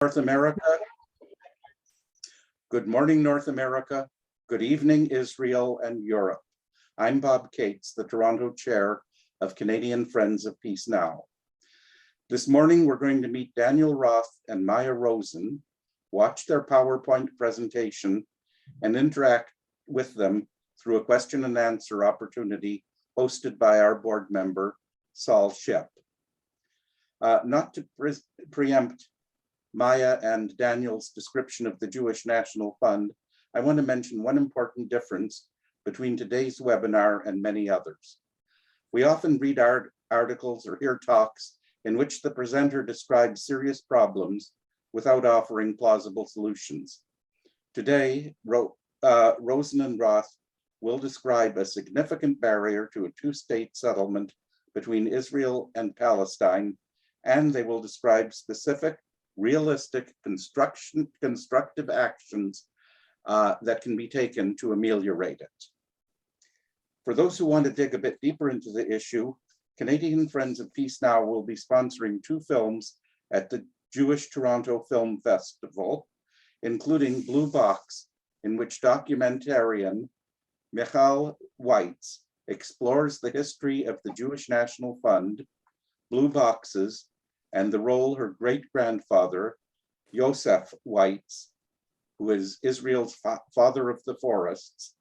North America. Good morning, North America. Good evening, Israel and Europe. I'm Bob Cates, the Toronto chair of Canadian Friends of Peace Now. This morning, we're going to meet Daniel Roth and Maya Rosen, watch their PowerPoint presentation, and interact with them through a question and answer opportunity hosted by our board member, Saul Shep. Not to preempt Maya and Daniel's description of the Jewish National Fund, I want to mention one important difference between today's webinar and many others. We often read articles or hear talks in which the presenter describes serious problems without offering plausible solutions. Today, Rosen and Roth will describe a significant barrier to a two-state settlement between Israel and Palestine, and they will describe specific, realistic, constructive actions that can be taken to ameliorate it. For those who want to dig a bit deeper into the issue, Canadian Friends of Peace Now will be sponsoring two films at the Jewish Toronto Film Festival, including Blue Box, in which documentarian Michal Weitz explores the history of the Jewish National Fund, blue boxes, and the role her great-grandfather, Yosef Weitz, who is Israel's father of the forests,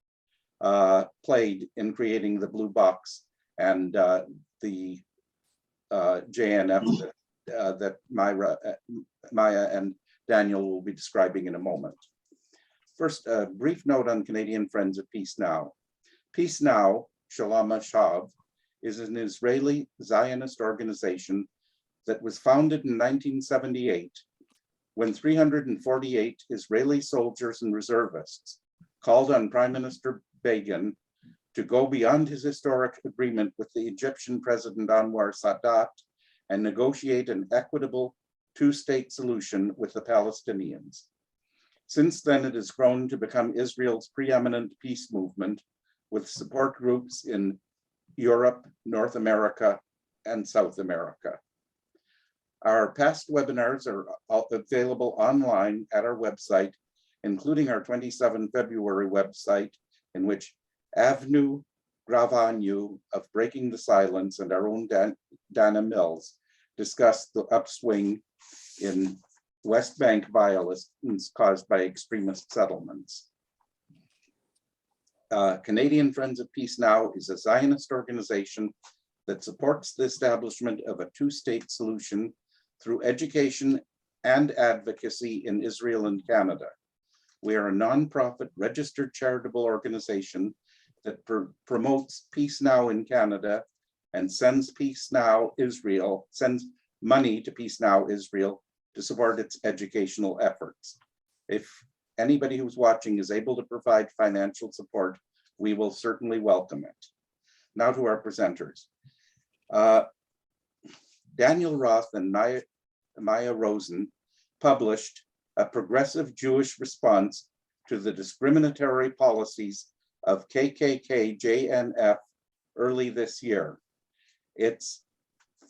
played in creating the blue box and the JNF that Maya and Daniel will be describing in a moment. First, a brief note on Canadian Friends of Peace Now. Peace Now, Shalom Ashav, is an Israeli Zionist organization that was founded in 1978 when 348 Israeli soldiers and reservists called on Prime Minister Begin to go beyond his historic agreement with the Egyptian President Anwar Sadat and negotiate an equitable two-state solution with the Palestinians. Since then, it has grown to become Israel's preeminent peace movement with support groups in Europe, North America, and South America. Our past webinars are available online at our website, including our 27 February website, in which Avnu Gravanu of Breaking the Silence and our own Dana Mills discuss the upswing in West Bank violence caused by extremist settlements. Canadian Friends of Peace Now is a Zionist organization that supports the establishment of a two-state solution through education and advocacy in Israel and Canada. We are a nonprofit registered charitable organization that promotes Peace Now in Canada and sends money to Peace Now Israel to support its educational efforts. If anybody who's watching is able to provide financial support, we will certainly welcome it. Now to our presenters. Daniel Roth and Maya Rosen published a progressive Jewish response to the discriminatory policies of KKL-JNF early this year. It's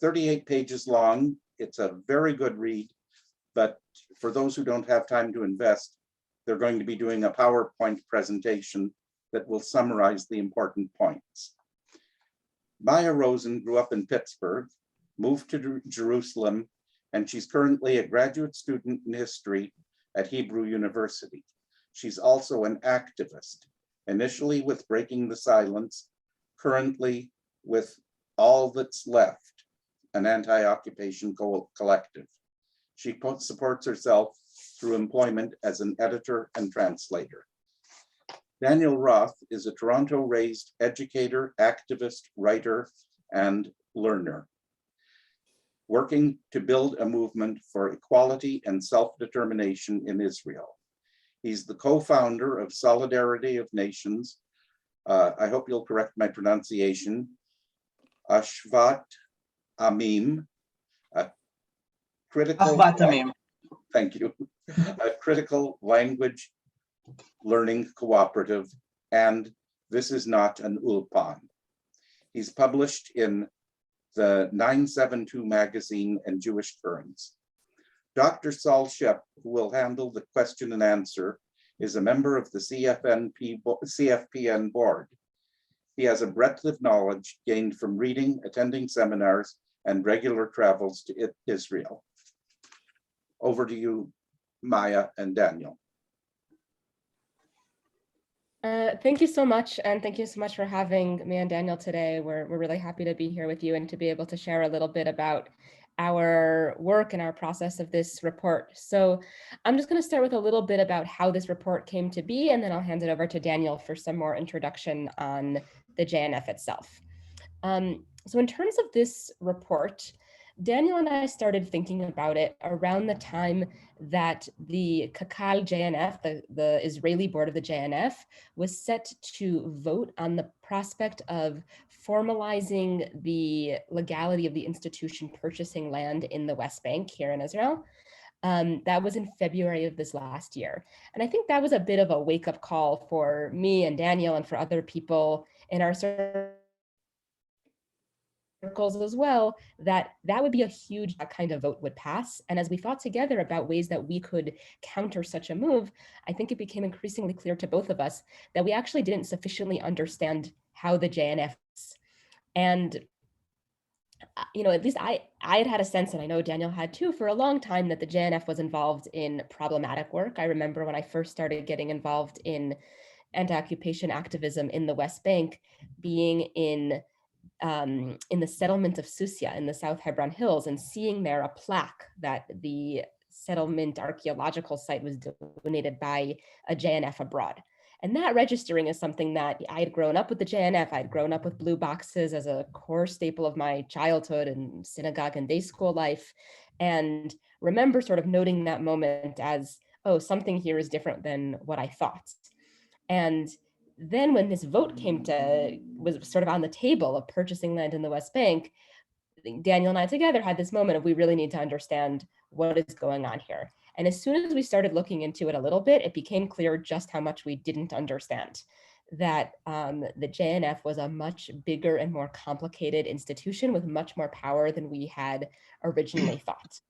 38 pages long. It's a very good read, but for those who don't have time to invest, they're going to be doing a PowerPoint presentation that will summarize the important points. Maya Rosen grew up in Pittsburgh, moved to Jerusalem, and she's currently a graduate student in history at Hebrew University. She's also an activist, initially with Breaking the Silence, currently with All That's Left, an anti-occupation collective. She supports herself through employment as an editor and translator. Daniel Roth is a Toronto-raised educator, activist, writer, and learner, working to build a movement for equality and self-determination in Israel. He's the co-founder of Solidarity of Nations. I hope you'll correct my pronunciation. Ashvat Amim, a critical, thank you, a critical language learning cooperative, and This Is Not an Ulpan. He's published in the 972 magazine and Jewish Currents. Dr. Saul Shep, who will handle the question and answer, is a member of the CFPN board. He has a breadth of knowledge gained from reading, attending seminars, and regular travels to Israel. Over to you, Maya and Daniel. Thank you so much, and thank you so much for having me and Daniel today. We're really happy to be here with you and to be able to share a little bit about our work and our process of this report. So I'm just going to start with a little bit about how this report came to be, and then I'll hand it over to Daniel for some more introduction on the JNF itself. So in terms of this report, Daniel and I started thinking about it around the time that the KKL-JNF, the Israeli board of the JNF, was set to vote on the prospect of formalizing the legality of the institution purchasing land in the West Bank here in Israel. That was in February of this last year. And I think that was a bit of a wake-up call for me and Daniel and for other people in our circles as well, that would be a huge kind of vote would pass. And as we thought together about ways that we could counter such a move, I think it became increasingly clear to both of us that we actually didn't sufficiently understand how the JNFs, and at least I had a sense, and I know Daniel had too, for a long time, that the JNF was involved in problematic work. I remember when I first started getting involved in anti-occupation activism in the West Bank, being in the settlement of Susia in the South Hebron Hills and seeing there a plaque that the settlement archaeological site was donated by a JNF Abroad. And that registering is something that I had grown up with the JNF. I'd grown up with blue boxes as a core staple of my childhood and synagogue and day school life. And remember sort of noting that moment as, oh, something here is different than what I thought. And then when this vote was sort of on the table of purchasing land in the West Bank, Daniel and I together had this moment of, we really need to understand what is going on here. And as soon as we started looking into it a little bit, it became clear just how much we didn't understand, that the JNF was a much bigger and more complicated institution with much more power than we had originally thought.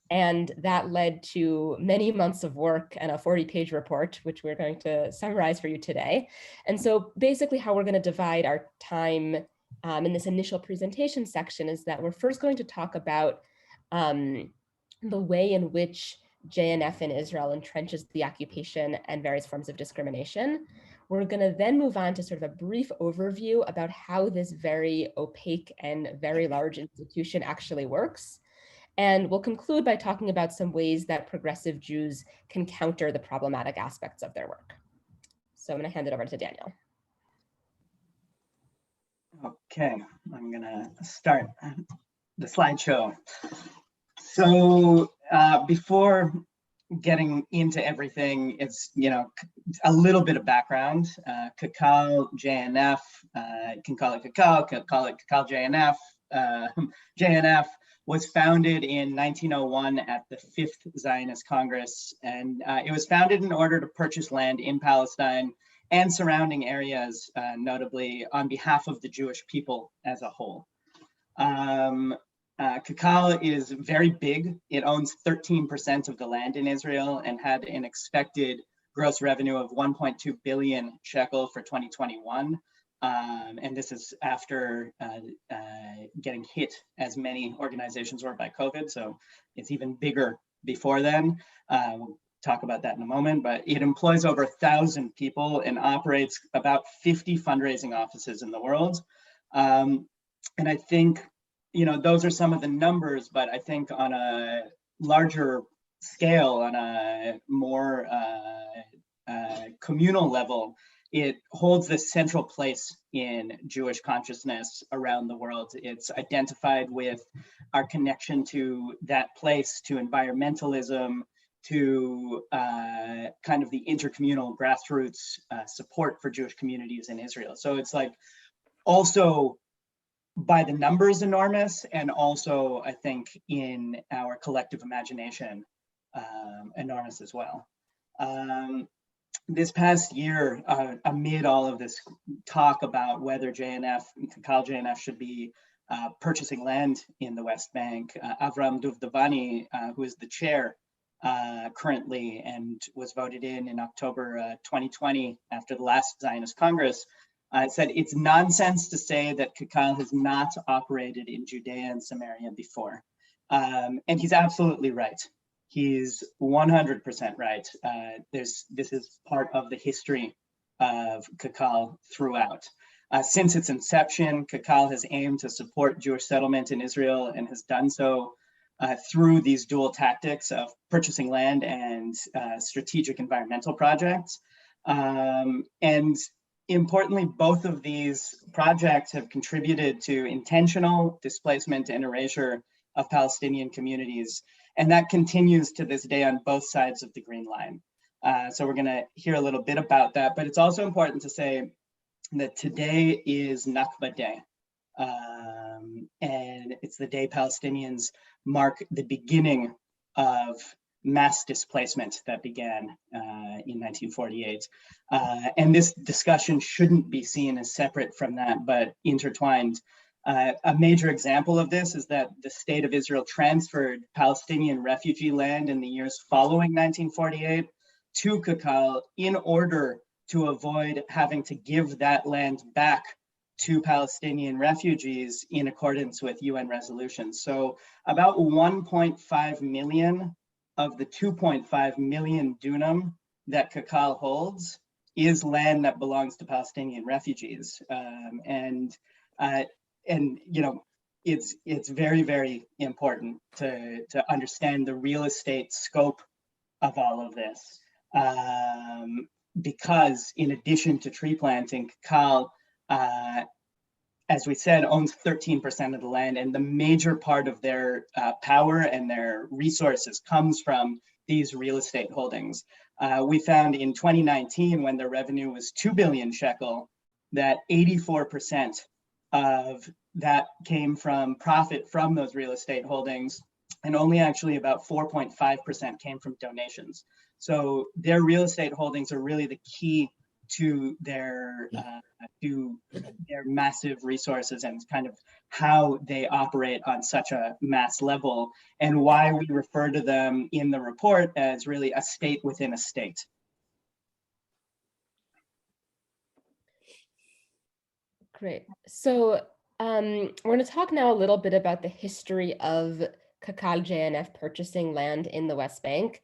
And that led to many months of work and a 40-page report, which we're going to summarize for you today. And so basically how we're going to divide our time in this initial presentation section is that we're first going to talk about the way in which JNF in Israel entrenches the occupation and various forms of discrimination. We're going to then move on to sort of a brief overview about how this very opaque and very large institution actually works. And we'll conclude by talking about some ways that progressive Jews can counter the problematic aspects of their work. So I'm going to hand it over to Daniel. Okay, I'm going to start the slideshow. So before getting into everything, it's, a little bit of background. KKL-JNF, you can call it KKL, can call it KKL-JNF. JNF was founded in 1901 at the 5th Zionist Congress, and it was founded in order to purchase land in Palestine and surrounding areas, notably on behalf of the Jewish people as a whole. KKL is very big. It owns 13% of the land in Israel and had an expected gross revenue of 1.2 billion shekel for 2021. And this is after getting hit as many organizations were by COVID. So it's even bigger before then. We'll talk about that in a moment, but it employs over 1,000 people and operates about 50 fundraising offices in the world. And I think, those are some of the numbers, but I think on a larger scale, on a more communal level, it holds this central place in Jewish consciousness around the world. It's identified with our connection to that place, to environmentalism, to kind of the intercommunal grassroots support for Jewish communities in Israel. So it's like also by the numbers enormous, and also I think in our collective imagination enormous as well. This past year, amid all of this talk about whether JNF and KKL-JNF should be purchasing land in the West Bank, Avram Duvdevani, who is the chair currently, and was voted in October 2020 after the last Zionist Congress, said it's nonsense to say that Kakal has not operated in Judea and Samaria before. And he's absolutely right. He's 100% right. This is part of the history of Kakal throughout. Since its inception, Kakal has aimed to support Jewish settlement in Israel and has done so through these dual tactics of purchasing land and strategic environmental projects. And importantly, both of these projects have contributed to intentional displacement and erasure of Palestinian communities. And that continues to this day on both sides of the Green Line. So we're gonna hear a little bit about that, but it's also important to say that today is Nakba Day. And it's the day Palestinians mark the beginning of mass displacement that began in 1948. And this discussion shouldn't be seen as separate from that, but intertwined. A major example of this is that the state of Israel transferred Palestinian refugee land in the years following 1948 to Kakal in order to avoid having to give that land back to Palestinian refugees in accordance with UN resolutions. So about 1.5 million of the 2.5 million dunam that Kakal holds is land that belongs to Palestinian refugees. And you know, it's very, very important to understand the real estate scope of all of this. Because in addition to tree planting, Kakal, as we said, owns 13% of the land, and the major part of their power and their resources comes from these real estate holdings. We found in 2019, when their revenue was 2 billion shekel, that 84% of that came from profit from those real estate holdings, and only actually about 4.5% came from donations. So their real estate holdings are really the key to their massive resources and kind of how they operate on such a mass level, and why we refer to them in the report as really a state within a state. Great. So we're going to talk now a little bit about the history of Kakal JNF purchasing land in the West Bank.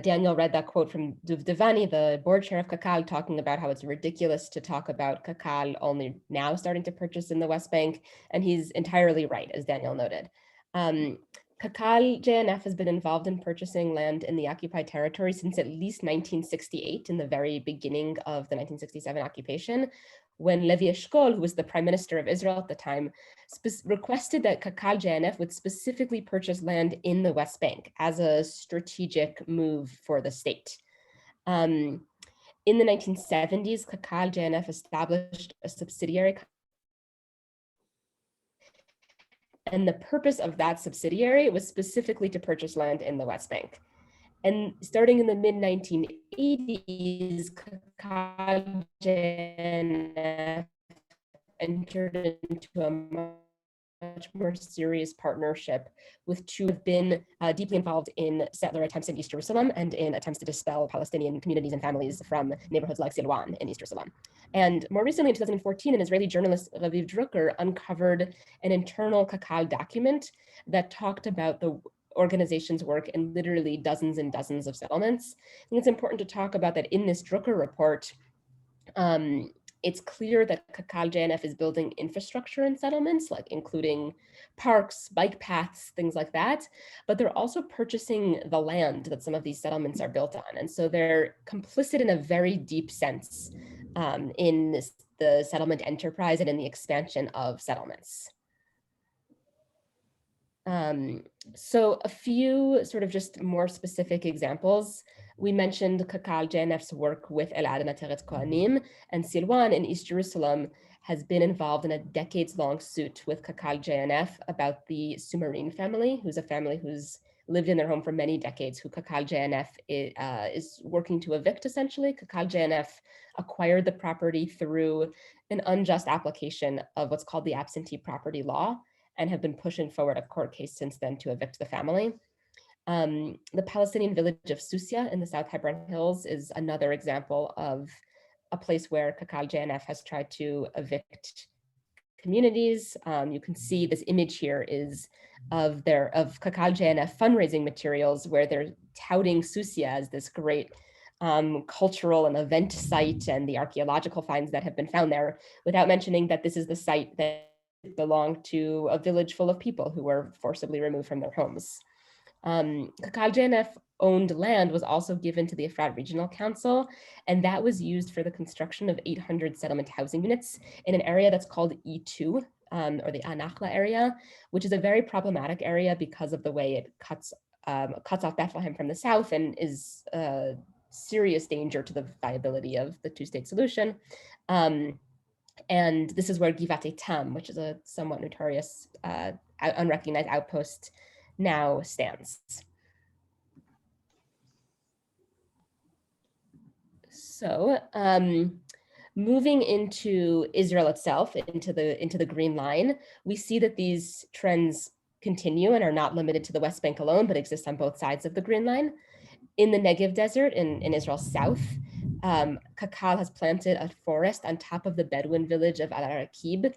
Daniel read that quote from Duvdevani, the board chair of Kakal, talking about how it's ridiculous to talk about Kakal only now starting to purchase in the West Bank. And he's entirely right, as Daniel noted. Kakal JNF has been involved in purchasing land in the occupied territory since at least 1968, in the very beginning of the 1967 occupation, when Levi Eshkol, who was the prime minister of Israel at the time, requested that Kakal JNF would specifically purchase land in the West Bank as a strategic move for the state. In the 1970s, Kakal JNF established a subsidiary, and the purpose of that subsidiary was specifically to purchase land in the West Bank. And starting in the mid-1980s, Kakal JNF entered into a much more serious partnership with two who have been deeply involved in settler attempts in East Jerusalem and in attempts to dispel Palestinian communities and families from neighborhoods like Silwan in East Jerusalem. And more recently, in 2014, an Israeli journalist, Raviv Drucker, uncovered an internal Kakal document that talked about the organization's work in literally dozens and dozens of settlements. I think it's important to talk about that in this Drucker report. It's clear that Kakal JNF is building infrastructure in settlements, like including parks, bike paths, things like that, but they're also purchasing the land that some of these settlements are built on. And so they're complicit in a very deep sense in the settlement enterprise and in the expansion of settlements. So a few sort of just more specific examples. We mentioned Kakal JNF's work with Elad and Ateret Kohanim, and Silwan in East Jerusalem has been involved in a decades-long suit with Kakal JNF about the Sumarin family, who's a family who's lived in their home for many decades, who Kakal JNF is working to evict, essentially. Kakal JNF acquired the property through an unjust application of what's called the absentee property law, and have been pushing forward a court case since then to evict the family. The Palestinian village of Susia in the South Hebron Hills is another example of a place where KKL-JNF has tried to evict communities. You can see this image here is of KKL-JNF fundraising materials where they're touting Susia as this great cultural and event site and the archaeological finds that have been found there, without mentioning that this is the site that belonged to a village full of people who were forcibly removed from their homes. KKL-JNF owned land was also given to the Efrat Regional Council, and that was used for the construction of 800 settlement housing units in an area that's called E2, or the Anachla area, which is a very problematic area because of the way it cuts off Bethlehem from the south and is a serious danger to the viability of the two-state solution. And this is where Givat Tam, which is a somewhat notorious unrecognized outpost, now stands. So moving into Israel itself, into the green line, we see that these trends continue and are not limited to the West Bank alone, but exist on both sides of the green line. In the Negev desert in Israel's south, KKL has planted a forest on top of the Bedouin village of Al-Arakib.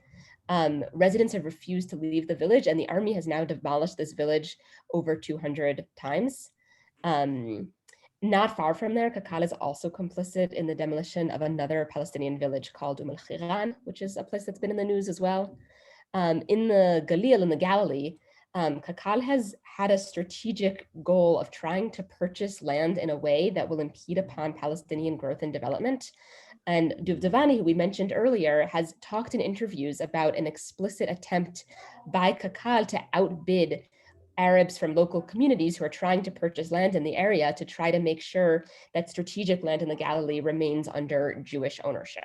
Residents have refused to leave the village, and the army has now demolished this village over 200 times. Not far from there, KKL is also complicit in the demolition of another Palestinian village called Keren, which is a place that's been in the news as well. In the Galil, in the Galilee, KKL has had a strategic goal of trying to purchase land in a way that will impede upon Palestinian growth and development. And Duvdevani, who we mentioned earlier, has talked in interviews about an explicit attempt by KKL to outbid Arabs from local communities who are trying to purchase land in the area to try to make sure that strategic land in the Galilee remains under Jewish ownership.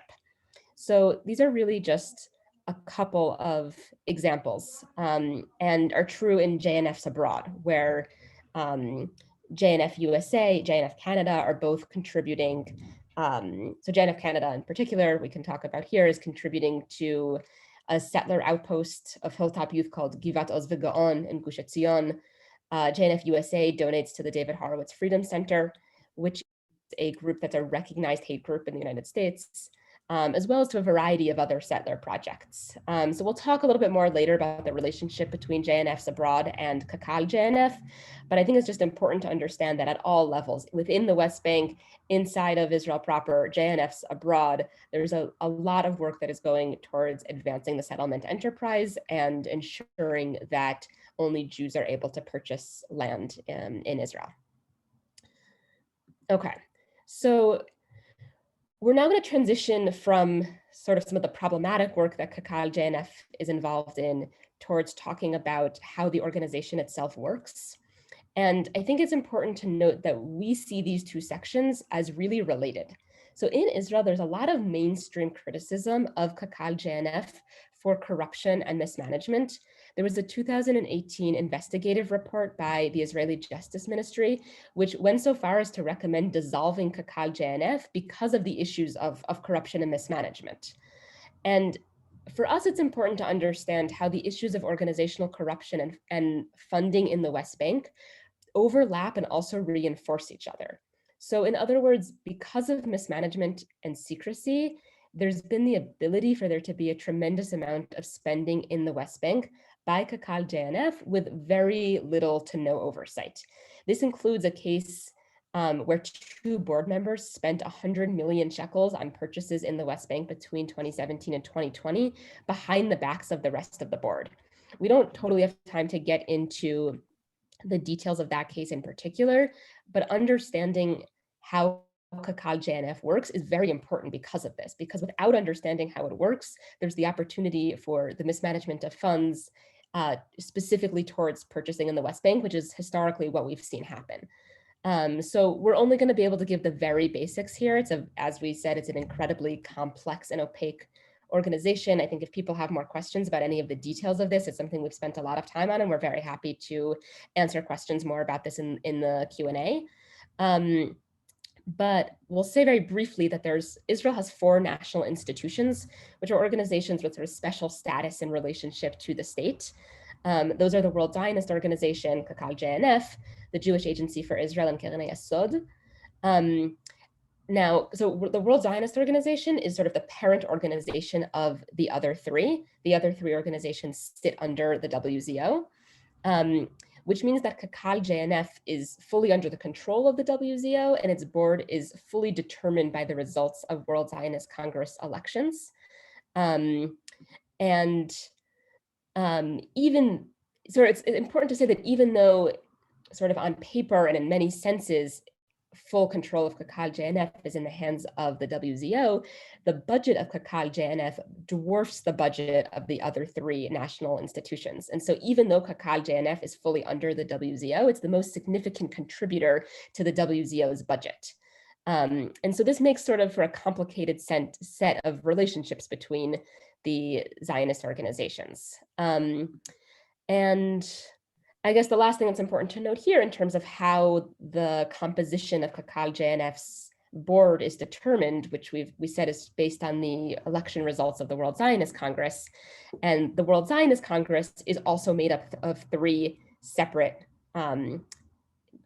So these are really just a couple of examples and are true in JNFs Abroad, where JNF USA, JNF Canada are both contributing. So JNF Canada in particular, we can talk about here, is contributing to a settler outpost of Hilltop Youth called Givat Oz V'Gaon in Gush Etzion. JNF USA donates to the David Horowitz Freedom Center, which is a group that's a recognized hate group in the United States, as well as to a variety of other settler projects. So we'll talk a little bit more later about the relationship between JNFs Abroad and KKL-JNF, but I think it's just important to understand that at all levels, within the West Bank, inside of Israel proper, JNFs Abroad, there's a lot of work that is going towards advancing the settlement enterprise and ensuring that only Jews are able to purchase land in Israel. Okay, so we're now going to transition from sort of some of the problematic work that KKL-JNF is involved in towards talking about how the organization itself works. And I think it's important to note that we see these two sections as really related. So in Israel, there's a lot of mainstream criticism of KKL-JNF for corruption and mismanagement. There was a 2018 investigative report by the Israeli Justice Ministry, which went so far as to recommend dissolving KKL-JNF because of the issues of corruption and mismanagement. And for us, it's important to understand how the issues of organizational corruption and funding in the West Bank overlap and also reinforce each other. So in other words, because of mismanagement and secrecy, there's been the ability for there to be a tremendous amount of spending in the West Bank by KKL-JNF with very little to no oversight. This includes a case where 2 board members spent 100 million shekels on purchases in the West Bank between 2017 and 2020 behind the backs of the rest of the board. We don't totally have time to get into the details of that case in particular, but understanding how KKL-JNF works is very important because of this, because without understanding how it works, there's the opportunity for the mismanagement of funds specifically towards purchasing in the West Bank, which is historically what we've seen happen. So we're only going to be able to give the very basics here. As we said, it's an incredibly complex and opaque organization. I think if people have more questions about any of the details of this, it's something we've spent a lot of time on, and we're very happy to answer questions more about this in the Q&A. But we'll say very briefly that Israel has 4 national institutions, which are organizations with sort of special status in relationship to the state. Those are the World Zionist Organization, KKL-JNF, the Jewish Agency for Israel, and Keren. Now, so the World Zionist Organization is sort of the parent organization of the other three. The other three organizations sit under the WZO, which means that KKL-JNF is fully under the control of the WZO, and its board is fully determined by the results of World Zionist Congress elections. Even, so it's important to say that even though sort of on paper and in many senses, full control of KKL-JNF is in the hands of the WZO, the budget of KKL-JNF dwarfs the budget of the other three national institutions. And so even though KKL-JNF is fully under the WZO, it's the most significant contributor to the WZO's budget. And so this makes sort of for a complicated set of relationships between the Zionist organizations. And I guess the last thing that's important to note here in terms of how the composition of KKL-JNF's board is determined, which we said is based on the election results of the World Zionist Congress. And the World Zionist Congress is also made up of three separate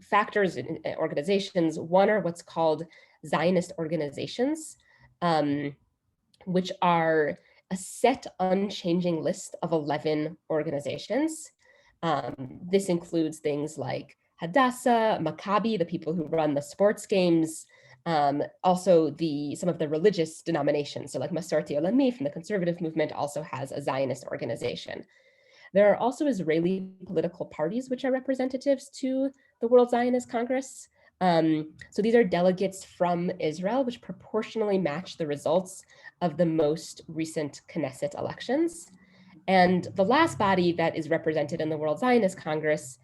factors and organizations. One are what's called Zionist Organizations, which are a set unchanging list of 11 organizations. This includes things like Hadassah, Maccabi, the people who run the sports games, also some of the religious denominations. So like Masorti Olami from the conservative movement also has a Zionist organization. There are also Israeli political parties which are representatives to the World Zionist Congress. So these are delegates from Israel, which proportionally match the results of the most recent Knesset elections. And the last body that is represented in the World Zionist Congress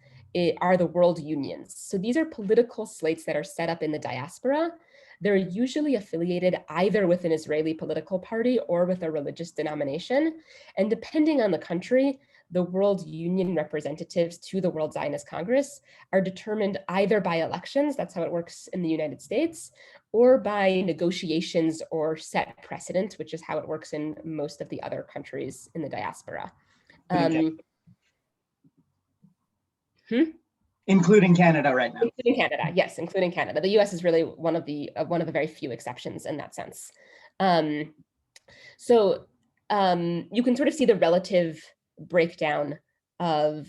are the world unions. So these are political slates that are set up in the diaspora. They're usually affiliated either with an Israeli political party or with a religious denomination. And depending on the country, the world union representatives to the World Zionist Congress are determined either by elections, that's how it works in the United States, or by negotiations or set precedent, which is how it works in most of the other countries in the diaspora. Including Canada right now. Including Canada, yes, including Canada. The US is really one of the very few exceptions in that sense. So you can sort of see the relative breakdown of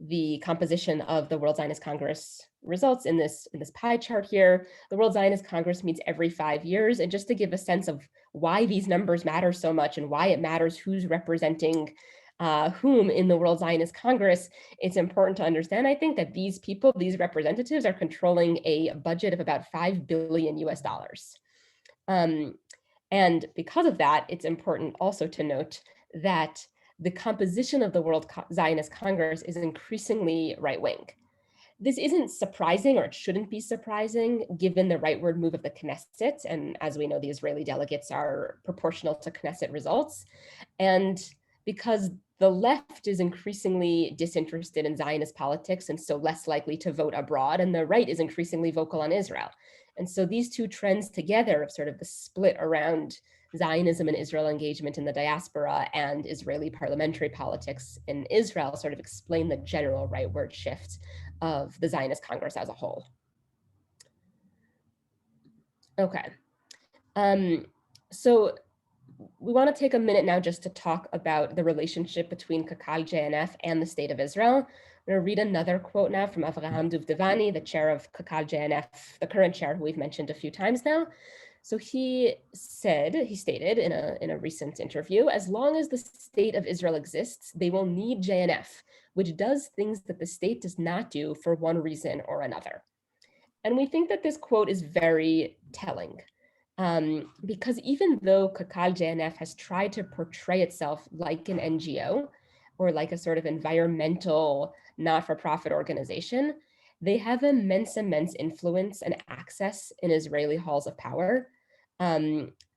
the composition of the World Zionist Congress results in this pie chart here. The World Zionist Congress meets every 5 years, and just to give a sense of why these numbers matter so much and why it matters who's representing whom in the World Zionist Congress, it's important to understand, I think, that these people, these representatives, are controlling a budget of about $5 billion US. And because of that, it's important also to note that the composition of the World Zionist Congress is increasingly right-wing. This isn't surprising, or it shouldn't be surprising, given the rightward move of the Knesset. And as we know, the Israeli delegates are proportional to Knesset results. And because the left is increasingly disinterested in Zionist politics and so less likely to vote abroad, and the right is increasingly vocal on Israel. And so these two trends together of sort of the split around Zionism and Israel engagement in the diaspora and Israeli parliamentary politics in Israel sort of explain the general rightward shift of the Zionist Congress as a whole. Okay, so we want to take a minute now just to talk about the relationship between KKL-JNF and the State of Israel. I'm going to read another quote now from Avraham Duvdevani, the chair of KKL-JNF, the current chair who we've mentioned a few times now. So he stated in a recent interview, as long as the State of Israel exists, they will need JNF, which does things that the state does not do for one reason or another. And we think that this quote is very telling. Because even though KKL-JNF has tried to portray itself like an NGO or like a sort of environmental not-for-profit organization, they have immense influence and access in Israeli halls of power,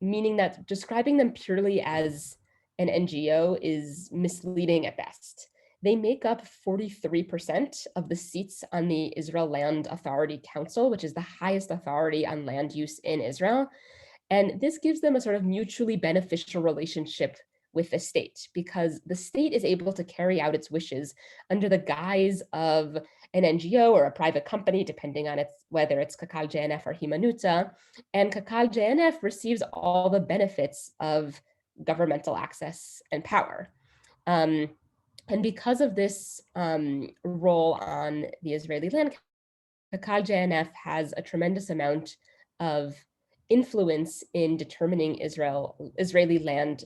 meaning that describing them purely as an NGO is misleading at best. They make up 43% of the seats on the Israel Land Authority Council, which is the highest authority on land use in Israel. And this gives them a sort of mutually beneficial relationship with the state, because the state is able to carry out its wishes under the guise of an NGO or a private company, depending on whether it's KKL-JNF or Himanutza, and KKL-JNF receives all the benefits of governmental access and power. And because of this role on the Israeli land, KKL-JNF has a tremendous amount of influence in determining Israeli land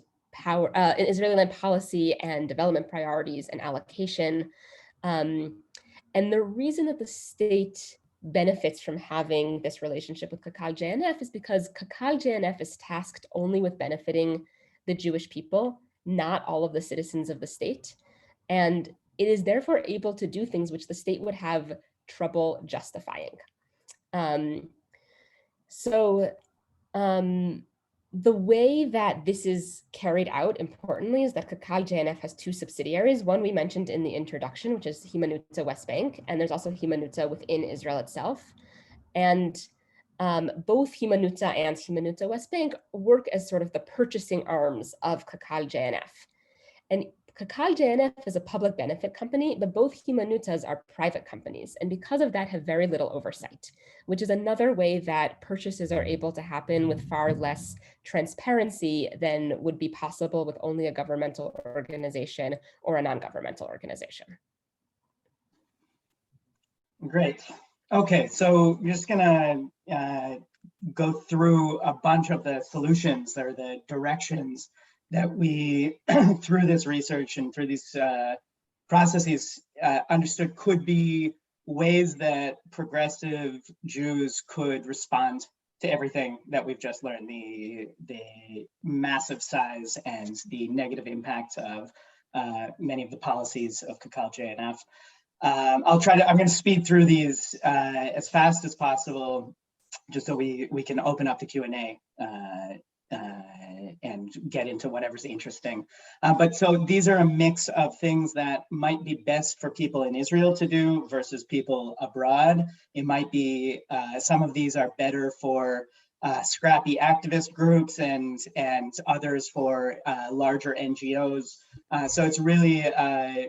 policy and development priorities and allocation. And the reason that the state benefits from having this relationship with KKL-JNF is because KKL-JNF is tasked only with benefiting the Jewish people, not all of the citizens of the state. And it is therefore able to do things which the state would have trouble justifying. The way that this is carried out, importantly, is that KKL-JNF has two subsidiaries. One we mentioned in the introduction, which is Himanutza West Bank, and there's also Himanutza within Israel itself. And both Himanutza and Himanutza West Bank work as sort of the purchasing arms of KKL-JNF. And KKL-JNF is a public benefit company, but both Himanutzas are private companies, and because of that have very little oversight, which is another way that purchases are able to happen with far less transparency than would be possible with only a governmental organization or a non-governmental organization. Great. Okay, so we're just gonna go through a bunch of the solutions or the directions that we, through this research and through these processes, understood could be ways that progressive Jews could respond to everything that we've just learned, the massive size and the negative impact of many of the policies of KKL-JNF. I'm gonna speed through these as fast as possible, just so we can open up the Q&A and get into whatever's interesting. But so these are a mix of things that might be best for people in Israel to do versus people abroad. It might be, some of these are better for scrappy activist groups and others for larger NGOs. So it's really,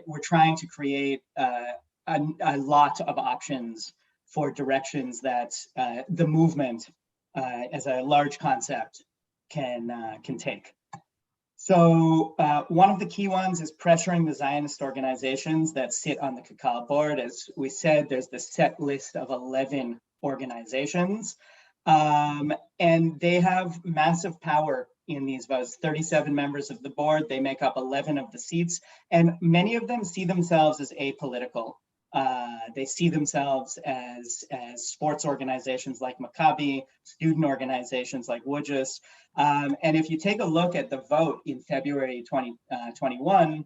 we're trying to create a lot of options for directions that the movement as a large concept can take. So one of the key ones is pressuring the Zionist organizations that sit on the KKL board. As we said, there's the set list of 11 organizations, and they have massive power in these votes. 37 members of the board, they make up 11 of the seats, and many of them see themselves as apolitical. They see themselves as sports organizations like Maccabi, student organizations like Wujus. And if you take a look at the vote in February 2021,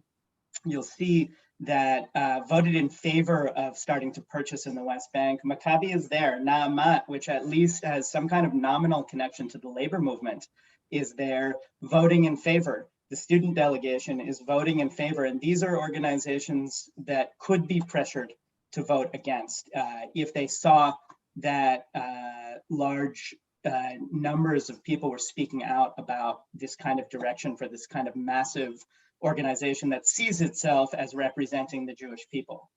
you'll see that voted in favor of starting to purchase in the West Bank. Maccabi is there. Na'amat, which at least has some kind of nominal connection to the labor movement, is there voting in favor. The student delegation is voting in favor, and these are organizations that could be pressured to vote against if they saw that large numbers of people were speaking out about this kind of direction for this kind of massive organization that sees itself as representing the Jewish people.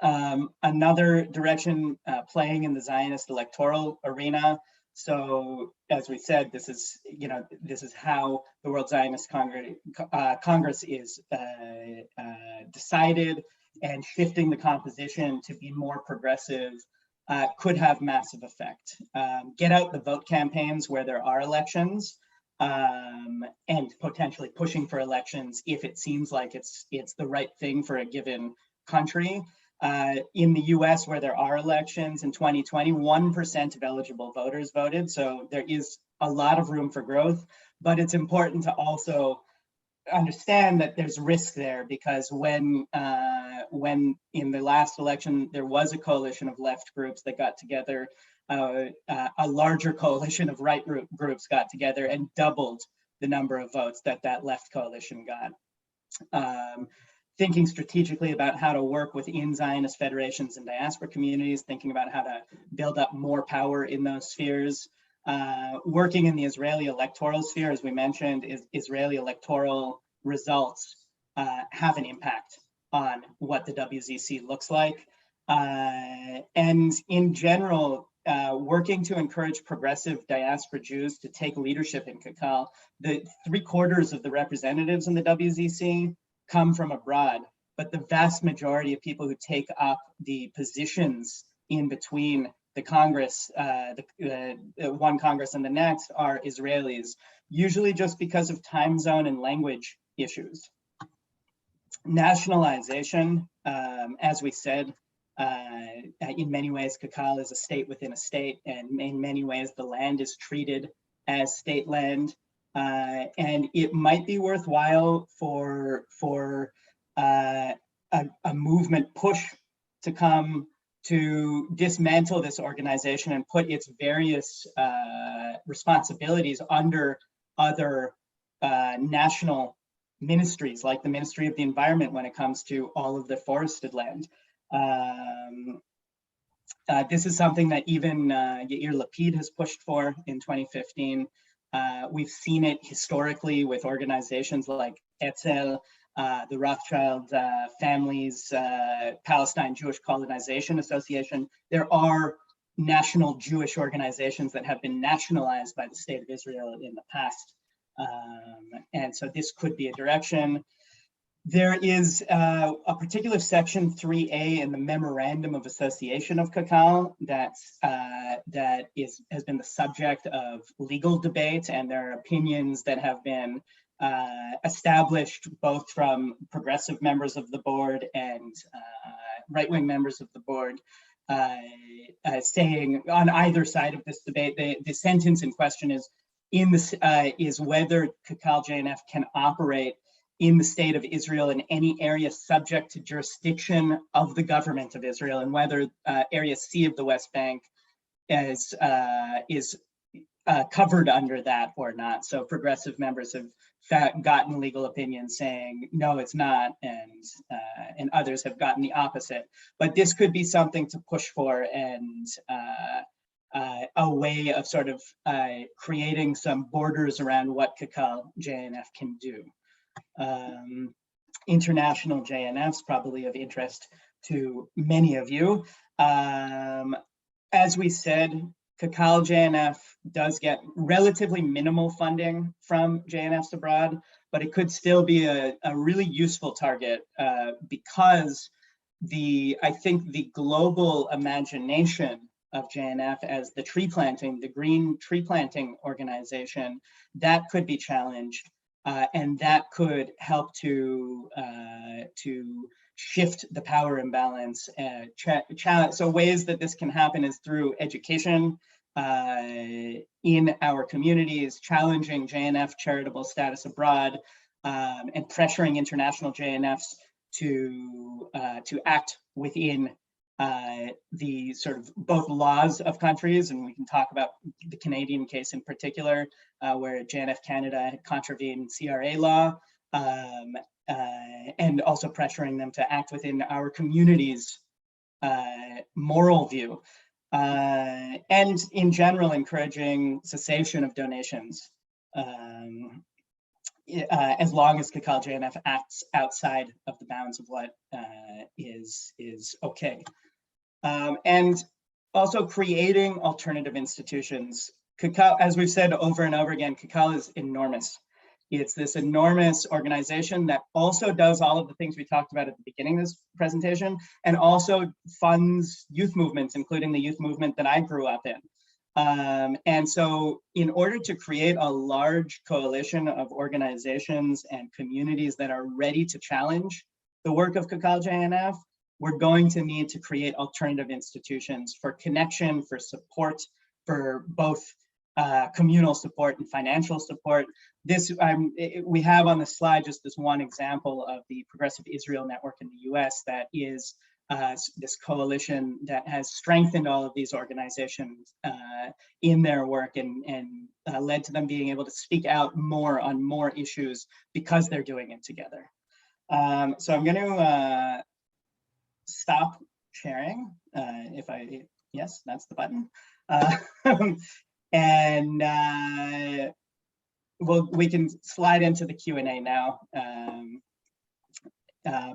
Another direction, playing in the Zionist electoral arena. So as we said, this is how the World Zionist Congress is decided, and shifting the composition to be more progressive could have massive effect. Get out the vote campaigns where there are elections, and potentially pushing for elections if it seems like it's the right thing for a given country. In the US, where there are elections in 2020, 1% of eligible voters voted. So there is a lot of room for growth, but it's important to also understand that there's risk there, because when in the last election, there was a coalition of left groups that got together, a larger coalition of right groups got together and doubled the number of votes that left coalition got. Thinking strategically about how to work within Zionist federations and diaspora communities, thinking about how to build up more power in those spheres. Working in the Israeli electoral sphere, as we mentioned, Israeli electoral results have an impact on what the WZC looks like. And in general, working to encourage progressive diaspora Jews to take leadership in KKL, the 3/4 of the representatives in the WZC come from abroad, but the vast majority of people who take up the positions in between the Congress, one Congress and the next, are Israelis, usually just because of time zone and language issues. Nationalization, as we said, in many ways, KKL is a state within a state, and in many ways, the land is treated as state land. And it might be worthwhile for a movement push to come to dismantle this organization and put its various responsibilities under other national ministries, like the Ministry of the Environment when it comes to all of the forested land. This is something that even Yair Lapid has pushed for in 2015. We've seen it historically with organizations like Etzel, the Rothschild Families, Palestine Jewish Colonization Association. There are national Jewish organizations that have been nationalized by the state of Israel in the past. And so this could be a direction. There is a particular section 3A in the Memorandum of Association of KKL that has been the subject of legal debate, and there are opinions that have been established both from progressive members of the board and right-wing members of the board, saying on either side of this debate, the sentence in question is whether KKL-JNF can operate in the state of Israel in any area subject to jurisdiction of the government of Israel, and whether Area C of the West Bank is covered under that or not. So progressive members have gotten legal opinions saying, no, it's not, and others have gotten the opposite. But this could be something to push for, and a way of sort of creating some borders around what KKL-JNF can do. International JNFs, probably of interest to many of you. As we said, KKL-JNF does get relatively minimal funding from JNFs Abroad, but it could still be a really useful target because I think the global imagination of JNF as the green tree planting organization, that could be challenged. And that could help to shift the power imbalance. So ways that this can happen is through education in our communities, challenging JNF charitable status abroad, and pressuring international JNFs to act within the sort of both laws of countries, and we can talk about the Canadian case in particular, where JNF Canada had contravened CRA law, and also pressuring them to act within our community's moral view, and in general encouraging cessation of donations, as long as KKL-JNF acts outside of the bounds of what is okay. And also creating alternative institutions. KKL, as we've said over and over again, KKL is enormous. It's this enormous organization that also does all of the things we talked about at the beginning of this presentation, and also funds youth movements, including the youth movement that I grew up in. And so in order to create a large coalition of organizations and communities that are ready to challenge the work of KKL-JNF, we're going to need to create alternative institutions for connection, for support, for both communal support and financial support. This we have on the slide just this one example of the Progressive Israel Network in the US that is this coalition that has strengthened all of these organizations in their work and led to them being able to speak out more on more issues because they're doing it together. So I'm going to stop sharing. Yes, that's the button. And we can slide into the Q&A now.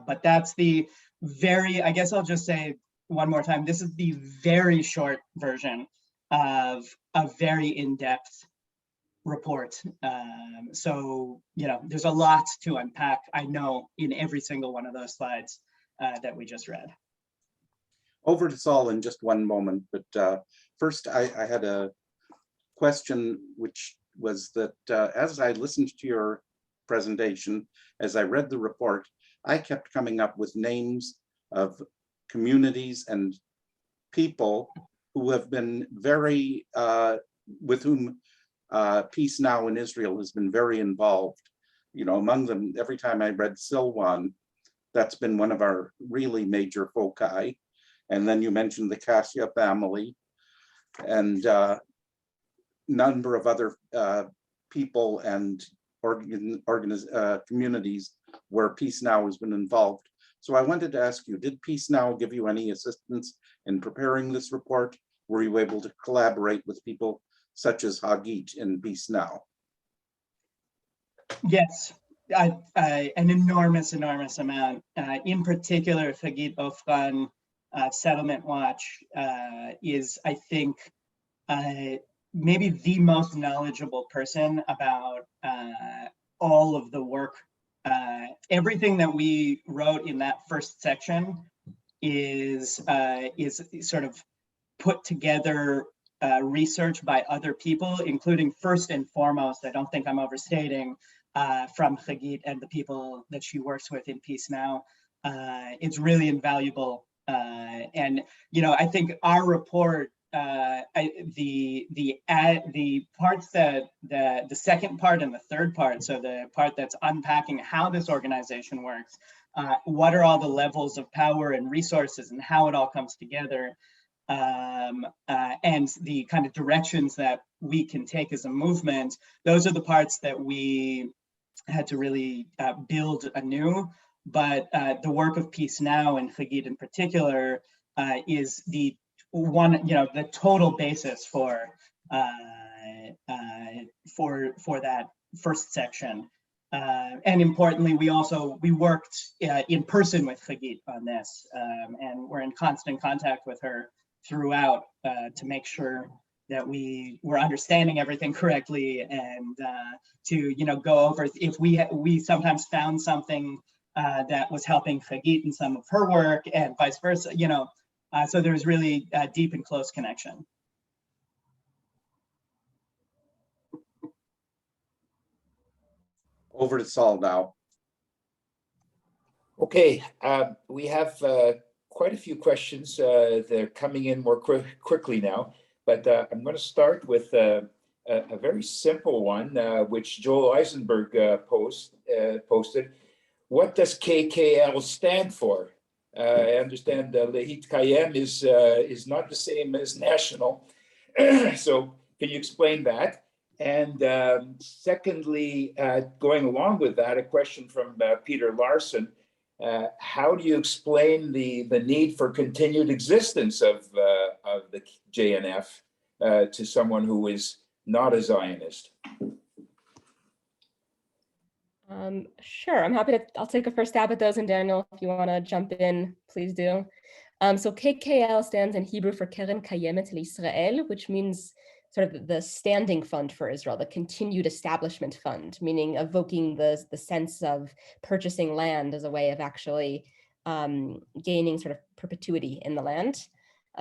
But that's the I guess I'll just say one more time, this is the very short version of a very in-depth report. So, there's a lot to unpack, I know, in every single one of those slides that we just read. Over to Saul in just one moment, but first I had a question, which was that as I listened to your presentation, as I read the report, I kept coming up with names of communities and people who have been very, with whom Peace Now in Israel has been very involved. Among them, every time I read Silwan, that's been one of our really major foci. And then you mentioned the Kasia family and number of other people and communities where Peace Now has been involved. So I wanted to ask you, did Peace Now give you any assistance in preparing this report? Were you able to collaborate with people such as Hagit in Peace Now? Yes, an enormous amount. In particular, Hagit Ofran, Settlement Watch is, I think, maybe the most knowledgeable person about all of the work. Everything that we wrote in that first section is sort of put together research by other people, including first and foremost, I don't think I'm overstating, from Hagit and the people that she works with in Peace Now. It's really invaluable. And I think our report, the parts the second part and the third part, so the part that's unpacking how this organization works, what are all the levels of power and resources and how it all comes together, and the kind of directions that we can take as a movement, those are the parts that we had to really build anew. But the work of Peace Now and Hagit in particular is the the total basis for that first section. And importantly, we worked in person with Hagit on this, and we're in constant contact with her throughout to make sure that we were understanding everything correctly, and to go over if we sometimes found something that was helping Hagit in some of her work, and vice versa. So there's really a deep and close connection. Over to Saul now. Okay, we have quite a few questions. They're coming in more quickly now, but I'm going to start with a very simple one, which Joel Eisenberg posted. What does KKL stand for? I understand Lehit Kayem is not the same as national. So can you explain that? And secondly, going along with that, a question from Peter Larson. How do you explain the need for continued existence of the JNF to someone who is not a Zionist? Sure, I'm happy to, I'll take a first stab at those, and Daniel, if you want to jump in, please do. So KKL stands in Hebrew for Keren Kayemet l'Israel, which means sort of the standing fund for Israel, the continued establishment fund, meaning evoking the sense of purchasing land as a way of actually gaining sort of perpetuity in the land.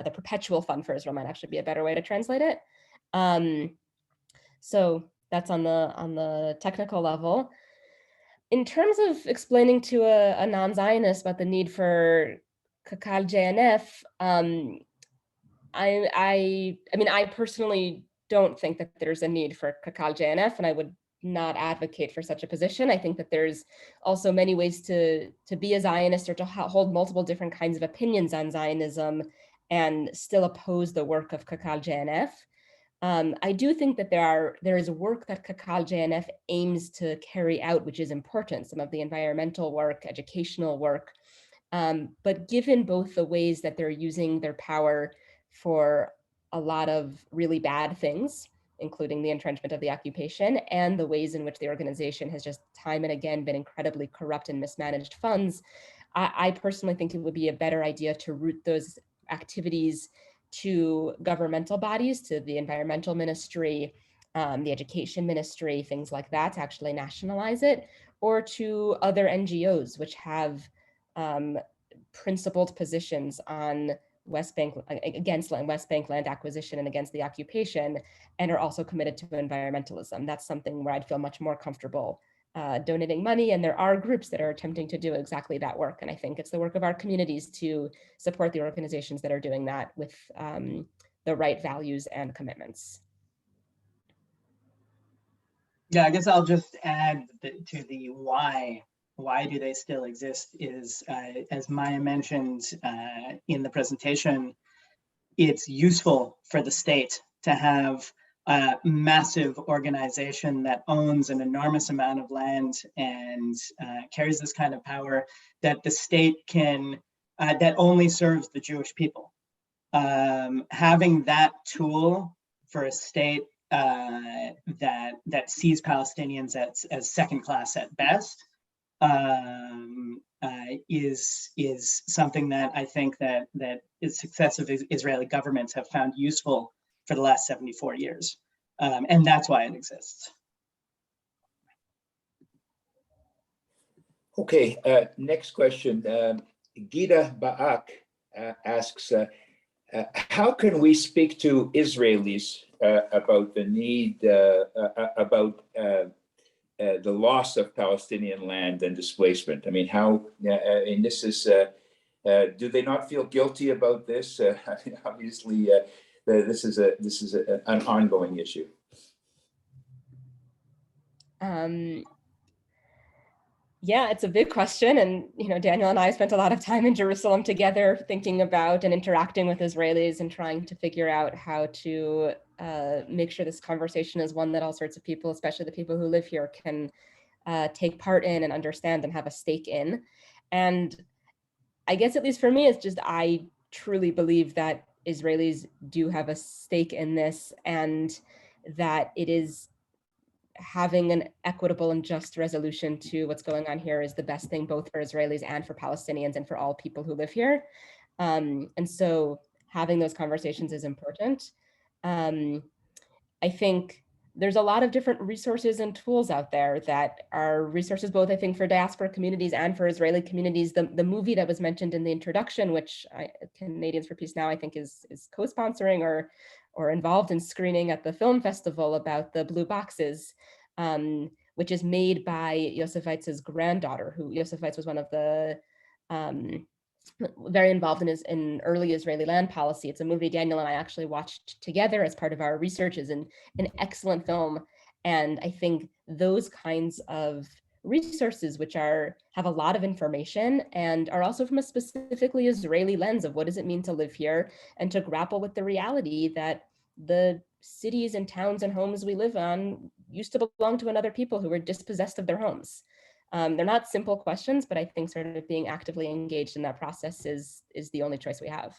The perpetual fund for Israel might actually be a better way to translate it. So that's on the technical level. In terms of explaining to a non-Zionist about the need for KKL-JNF, I mean, I personally don't think that there's a need for KKL-JNF, and I would not advocate for such a position. I think that there's also many ways to be a Zionist or to hold multiple different kinds of opinions on Zionism and still oppose the work of KKL-JNF. I do think that there is work that KKL-JNF aims to carry out, which is important, some of the environmental work, educational work. But given both the ways that they're using their power for a lot of really bad things, including the entrenchment of the occupation and the ways in which the organization has just time and again been incredibly corrupt and mismanaged funds, I personally think it would be a better idea to root those activities to governmental bodies, to the environmental ministry, the education ministry, things like that, to actually nationalize it, or to other NGOs which have principled positions on West Bank, against West Bank land acquisition and against the occupation, and are also committed to environmentalism. That's something where I'd feel much more comfortable donating money, and there are groups that are attempting to do exactly that work. And I think it's the work of our communities to support the organizations that are doing that with the right values and commitments. Yeah, I guess I'll just add to the why do they still exist is, as Maya mentioned in the presentation, it's useful for the state to have a massive organization that owns an enormous amount of land and carries this kind of power that the state can, that only serves the Jewish people. Having that tool for a state that sees Palestinians as second class at best is something that I think that successive Israeli governments have found useful for the last 74 years. And that's why it exists. Okay, next question. Gita Baak asks, how can we speak to Israelis about the need, about the loss of Palestinian land and displacement? I mean, how, and this is, do they not feel guilty about this? Obviously, this is an ongoing issue. Yeah, it's a big question. And, Daniel and I spent a lot of time in Jerusalem together thinking about and interacting with Israelis and trying to figure out how to make sure this conversation is one that all sorts of people, especially the people who live here, can take part in and understand and have a stake in. And I guess, at least for me, it's just, I truly believe that Israelis do have a stake in this, and that it is having an equitable and just resolution to what's going on here is the best thing, both for Israelis and for Palestinians and for all people who live here. And so having those conversations is important. I think there's a lot of different resources and tools out there that are resources both, I think, for diaspora communities and for Israeli communities. The movie that was mentioned in the introduction, which Canadians for Peace Now, I think, is co-sponsoring or involved in screening at the film festival, about the blue boxes, which is made by Yosef Weitz's granddaughter, who Yosef Weitz was one of the very involved in early Israeli land policy. It's a movie Daniel and I actually watched together as part of our research. Is an excellent film. And I think those kinds of resources, which have a lot of information and are also from a specifically Israeli lens of what does it mean to live here, and to grapple with the reality that the cities and towns and homes we live on used to belong to another people who were dispossessed of their homes. They're not simple questions, but I think sort of being actively engaged in that process is the only choice we have.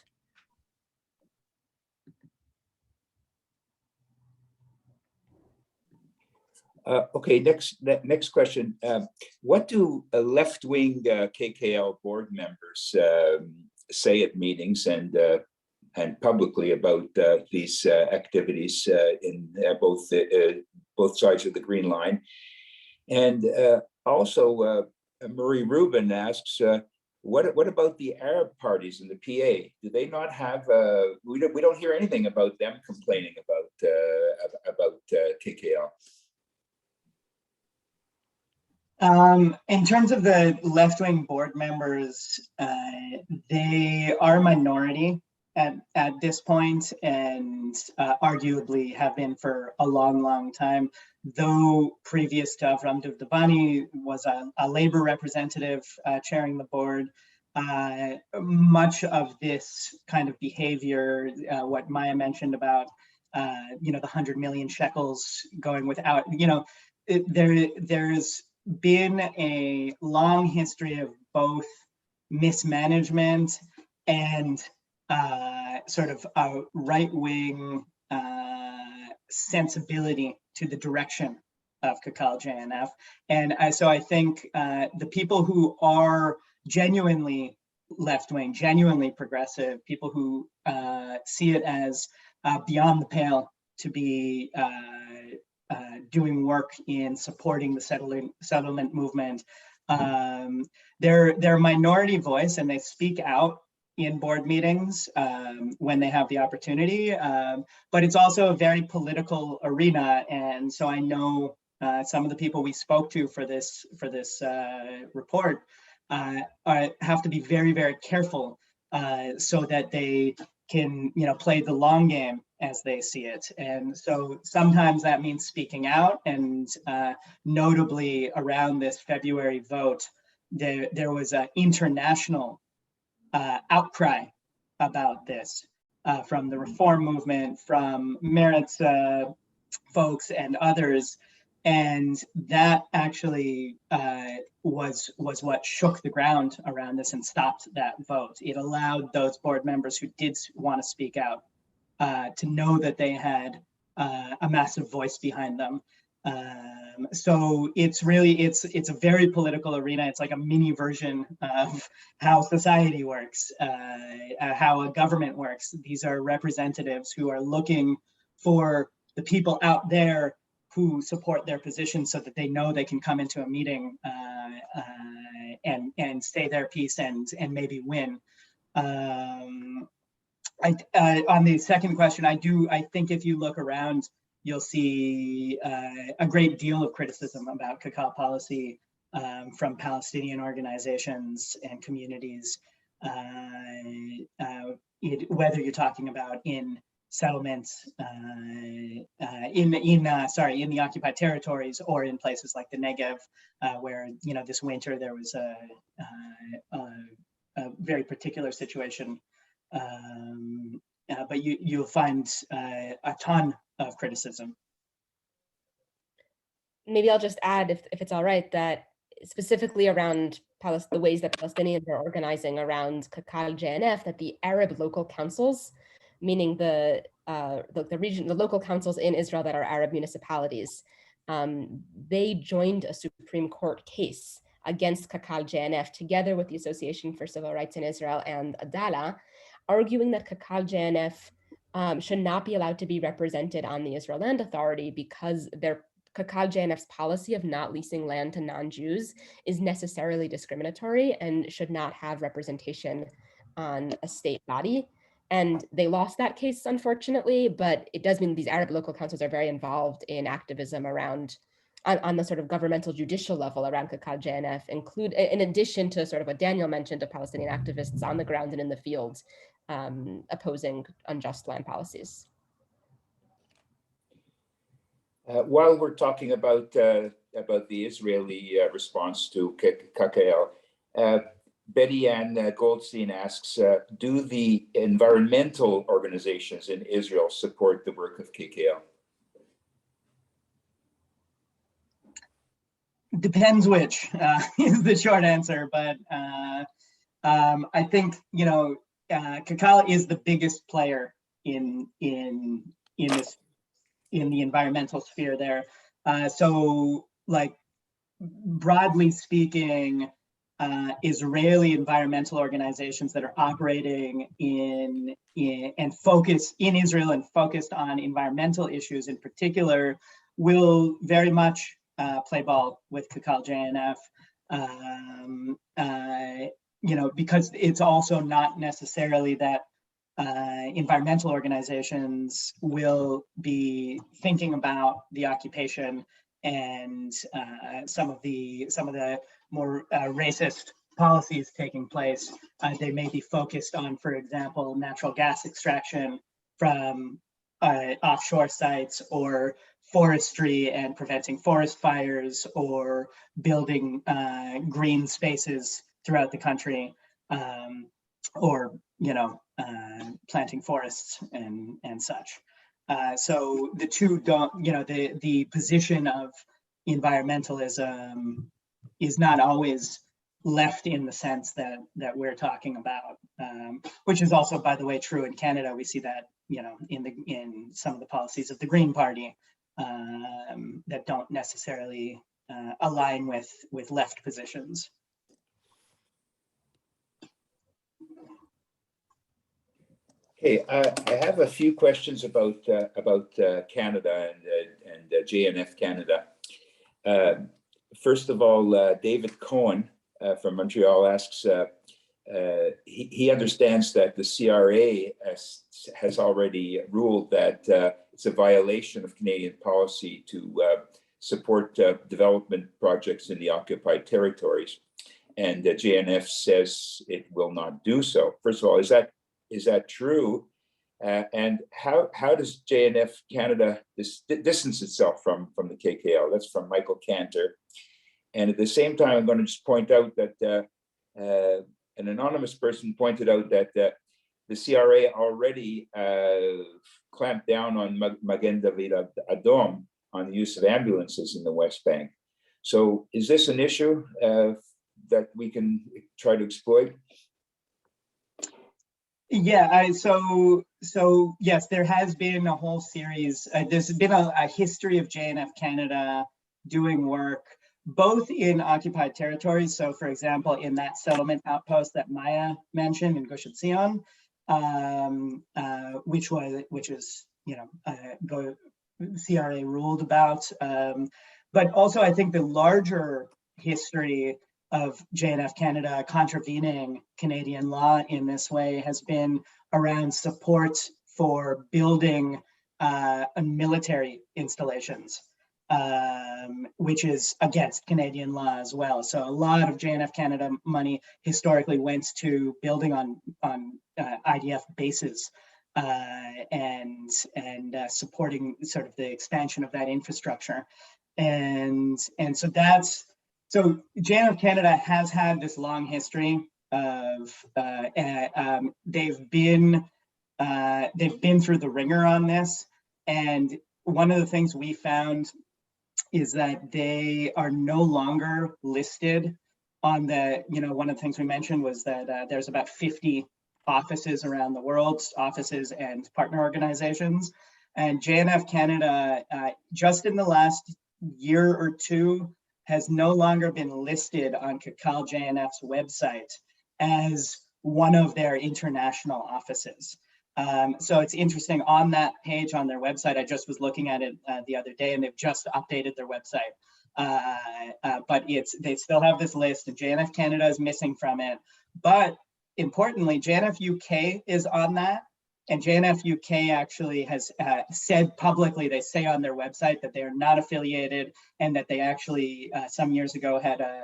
Okay, next question. What do left-wing KKL board members say at meetings and publicly about these activities in both sides of the Green Line? And also, Marie Rubin asks, what about the Arab parties in the PA? Do they not have? We don't hear anything about them complaining about KKL. In terms of the left-wing board members, they are a minority at this point, and arguably have been for a long time. Though previous to Avram Duvdevani was a labor representative chairing the board, much of this kind of behavior, what Maya mentioned about, the 100 million shekels going without, there's been a long history of both mismanagement and sort of a right-wing sensibility to the direction of KKL-JNF. And so I think the people who are genuinely left-wing, genuinely progressive, people who see it as beyond the pale to be doing work in supporting the settlement movement, they're a minority voice, and they speak out in board meetings when they have the opportunity, but it's also a very political arena. And so I know some of the people we spoke to for this report have to be very, very careful so that they can, play the long game as they see it. And so sometimes that means speaking out, and notably around this February vote, there was an international outcry about this from the reform movement, from Meret's folks and others. And that actually was what shook the ground around this and stopped that vote. It allowed those board members who did want to speak out to know that they had a massive voice behind them. So it's a very political arena. It's like a mini version of how society works, how a government works. These are representatives who are looking for the people out there who support their position, so that they know they can come into a meeting and say their piece and maybe win. On the second question, I think if you look around, you'll see a great deal of criticism about KKL policy from Palestinian organizations and communities, whether you're talking about in settlements in the occupied territories, or in places like the Negev, where this winter there was a very particular situation. But you'll find a ton of criticism. Maybe I'll just add, if it's all right, that specifically around the ways that Palestinians are organizing around KKL-JNF, that the Arab local councils, meaning the local councils in Israel that are Arab municipalities, they joined a Supreme Court case against KKL-JNF together with the Association for Civil Rights in Israel and Adala, arguing that KKL-JNF should not be allowed to be represented on the Israel Land Authority because their KKL-JNF's policy of not leasing land to non-Jews is necessarily discriminatory and should not have representation on a state body. And they lost that case, unfortunately, but it does mean these Arab local councils are very involved in activism around, on the sort of governmental judicial level around KKL-JNF, in addition to sort of what Daniel mentioned of Palestinian activists on the ground and in the field opposing unjust land policies. While we're talking about the Israeli response to KKL, Betty Ann Goldstein asks, do the environmental organizations in Israel support the work of KKL? Depends which is the short answer, but I think KKL is the biggest player in the environmental sphere there. So, like, broadly speaking, Israeli environmental organizations that are operating in Israel and focused on environmental issues in particular will very much play ball with KKL-JNF, because it's also not necessarily that environmental organizations will be thinking about the occupation and some of the more racist policies taking place. They may be focused on, for example, natural gas extraction from offshore sites, or forestry and preventing forest fires, or building green spaces throughout the country, or planting forests and such. So the two don't, the position of environmentalism is not always left in the sense that we're talking about, which is also, by the way, true in Canada. We see that in some of the policies of the Green Party that don't necessarily align with left positions. Okay, I have a few questions about Canada and JNF Canada. First of all, David Cohen from Montreal asks, he understands that the CRA has already ruled that it's a violation of Canadian policy to support development projects in the occupied territories, and JNF says it will not do so. First of all, is that true? And how does JNF Canada distance itself from the KKL? That's from Michael Cantor. And at the same time, I'm going to just point out that an anonymous person pointed out that the CRA already clamped down on Magen David Adom on the use of ambulances in the West Bank. So is this an issue that we can try to exploit? Yeah, so yes, there has been a whole series. There's been a history of JNF Canada doing work both in occupied territories. So, for example, in that settlement outpost that Maya mentioned in Gush Etzion, which is CRA ruled about. But also, I think the larger history of JNF Canada contravening Canadian law in this way has been around support for building military installations, which is against Canadian law as well. So a lot of JNF Canada money historically went to building on IDF bases and supporting sort of the expansion of that infrastructure. And so JNF Canada has had this long history of they've been through the ringer on this. And one of the things we found is that they are no longer listed on the, one of the things we mentioned was that there's about 50 offices around the world, offices and partner organizations. And JNF Canada, just in the last year or two, has no longer been listed on KKL-JNF's website as one of their international offices. So it's interesting, on that page on their website, I just was looking at it the other day, and they've just updated their website. But they still have this list, and JNF Canada is missing from it. But importantly, JNF UK is on that. And JNF UK actually has said publicly, they say on their website that they are not affiliated, and that they actually some years ago had a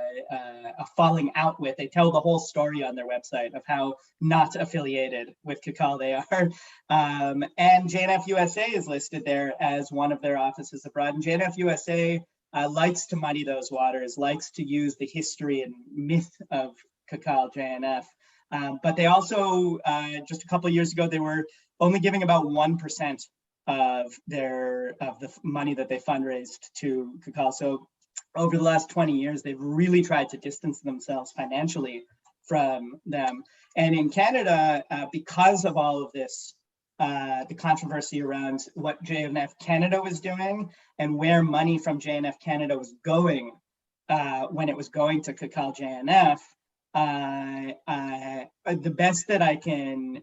falling out with. They tell the whole story on their website of how not affiliated with KKL they are. And JNF USA is listed there as one of their offices abroad. And JNF USA likes to muddy those waters, likes to use the history and myth of KKL-JNF. But they also, just a couple of years ago, they were only giving about 1% of the money that they fundraised to KKL. So over the last 20 years, they've really tried to distance themselves financially from them. And in Canada, because of all of this, the controversy around what JNF Canada was doing and where money from JNF Canada was going when it was going to KKL-JNF, the best that I can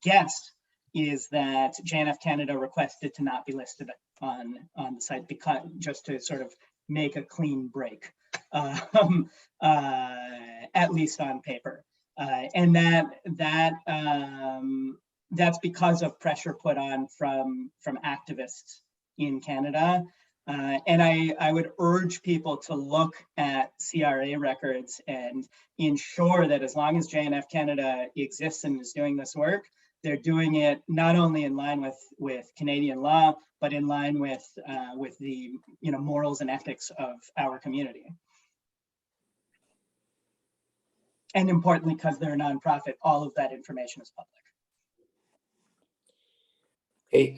guess is that JNF Canada requested to not be listed on the site, because just to sort of make a clean break, at least on paper, and that's because of pressure put on from activists in Canada. And I would urge people to look at CRA records and ensure that as long as JNF Canada exists and is doing this work, they're doing it not only in line with Canadian law, but in line with the morals and ethics of our community. And importantly, because they're a nonprofit, all of that information is public. Hey,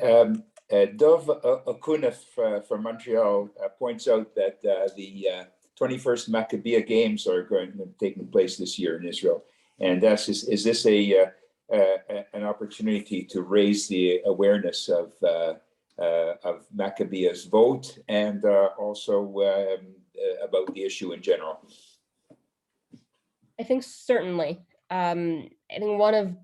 Dov Okunef from Montreal points out that the 21st Maccabiah Games are taking place this year in Israel, and asks, is this a an opportunity to raise the awareness of Maccabea's vote and also about the issue in general. I think certainly. I think one of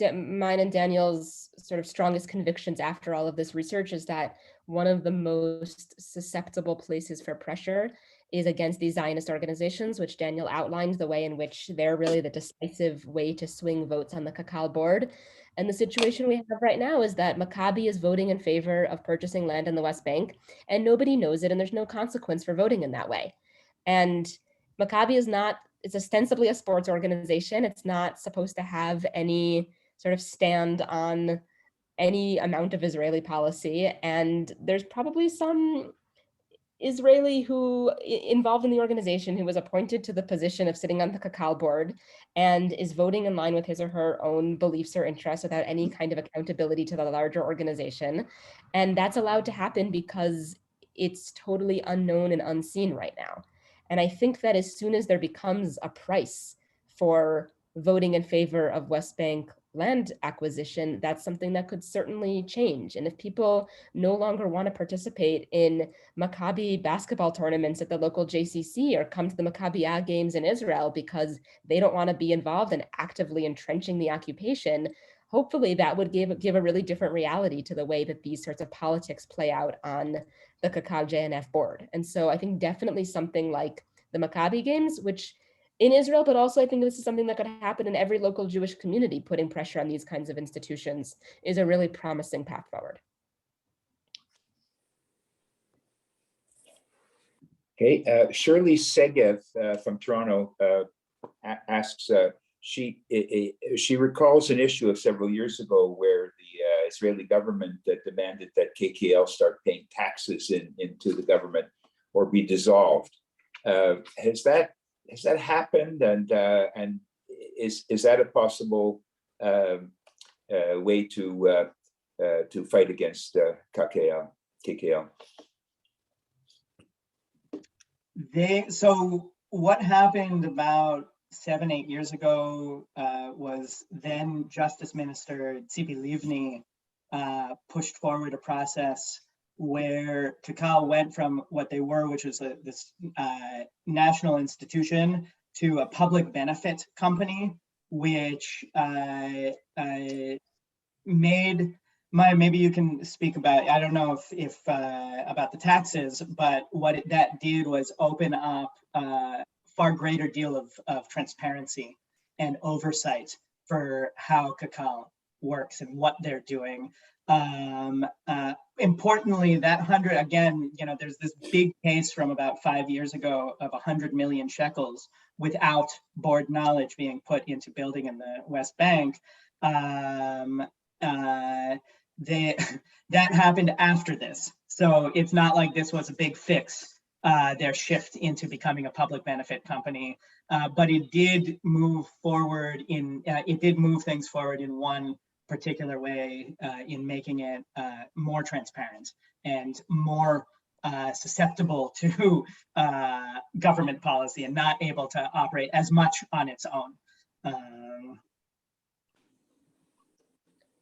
mine and Daniel's sort of strongest convictions after all of this research is that one of the most susceptible places for pressure is against these Zionist organizations, which Daniel outlined the way in which they're really the decisive way to swing votes on the KKL board. And the situation we have right now is that Maccabi is voting in favor of purchasing land in the West Bank, and nobody knows it, and there's no consequence for voting in that way. And Maccabi is not, it's ostensibly a sports organization. It's not supposed to have any sort of stand on any amount of Israeli policy. And there's probably some Israeli who involved in the organization who was appointed to the position of sitting on the KKL board and is voting in line with his or her own beliefs or interests without any kind of accountability to the larger organization. And that's allowed to happen because it's totally unknown and unseen right now. And I think that as soon as there becomes a price for voting in favor of West Bank land acquisition, that's something that could certainly change. And if people no longer want to participate in Maccabi basketball tournaments at the local JCC or come to the Maccabi games in Israel because they don't want to be involved in actively entrenching the occupation, hopefully that would give a really different reality to the way that these sorts of politics play out on the KKL-JNF board. And so I think definitely something like the Maccabi games, which in Israel, but also I think this is something that could happen in every local Jewish community, putting pressure on these kinds of institutions is a really promising path forward. Okay, Shirley Segev from Toronto asks, she recalls an issue of several years ago where the Israeli government demanded that KKL start paying taxes into the government or be dissolved. Has that happened, and is that a possible way to fight against KKL? So what happened about 7-8 years ago was then Justice Minister Tzipi Livni pushed forward a process where KKL went from what they were, which was this national institution, to a public benefit company, which made maybe you can speak about, I don't know if about the taxes, but what that did was open up far greater deal of transparency and oversight for how KKL works and what they're doing. Importantly, that 100, again, there's this big case from about 5 years ago of 100 million shekels without board knowledge being put into building in the West Bank. That happened after this. So it's not like this was a big fix, their shift into becoming a public benefit company, but it did move forward it did move things forward in one particular way, in making it more transparent and more susceptible to government policy and not able to operate as much on its own.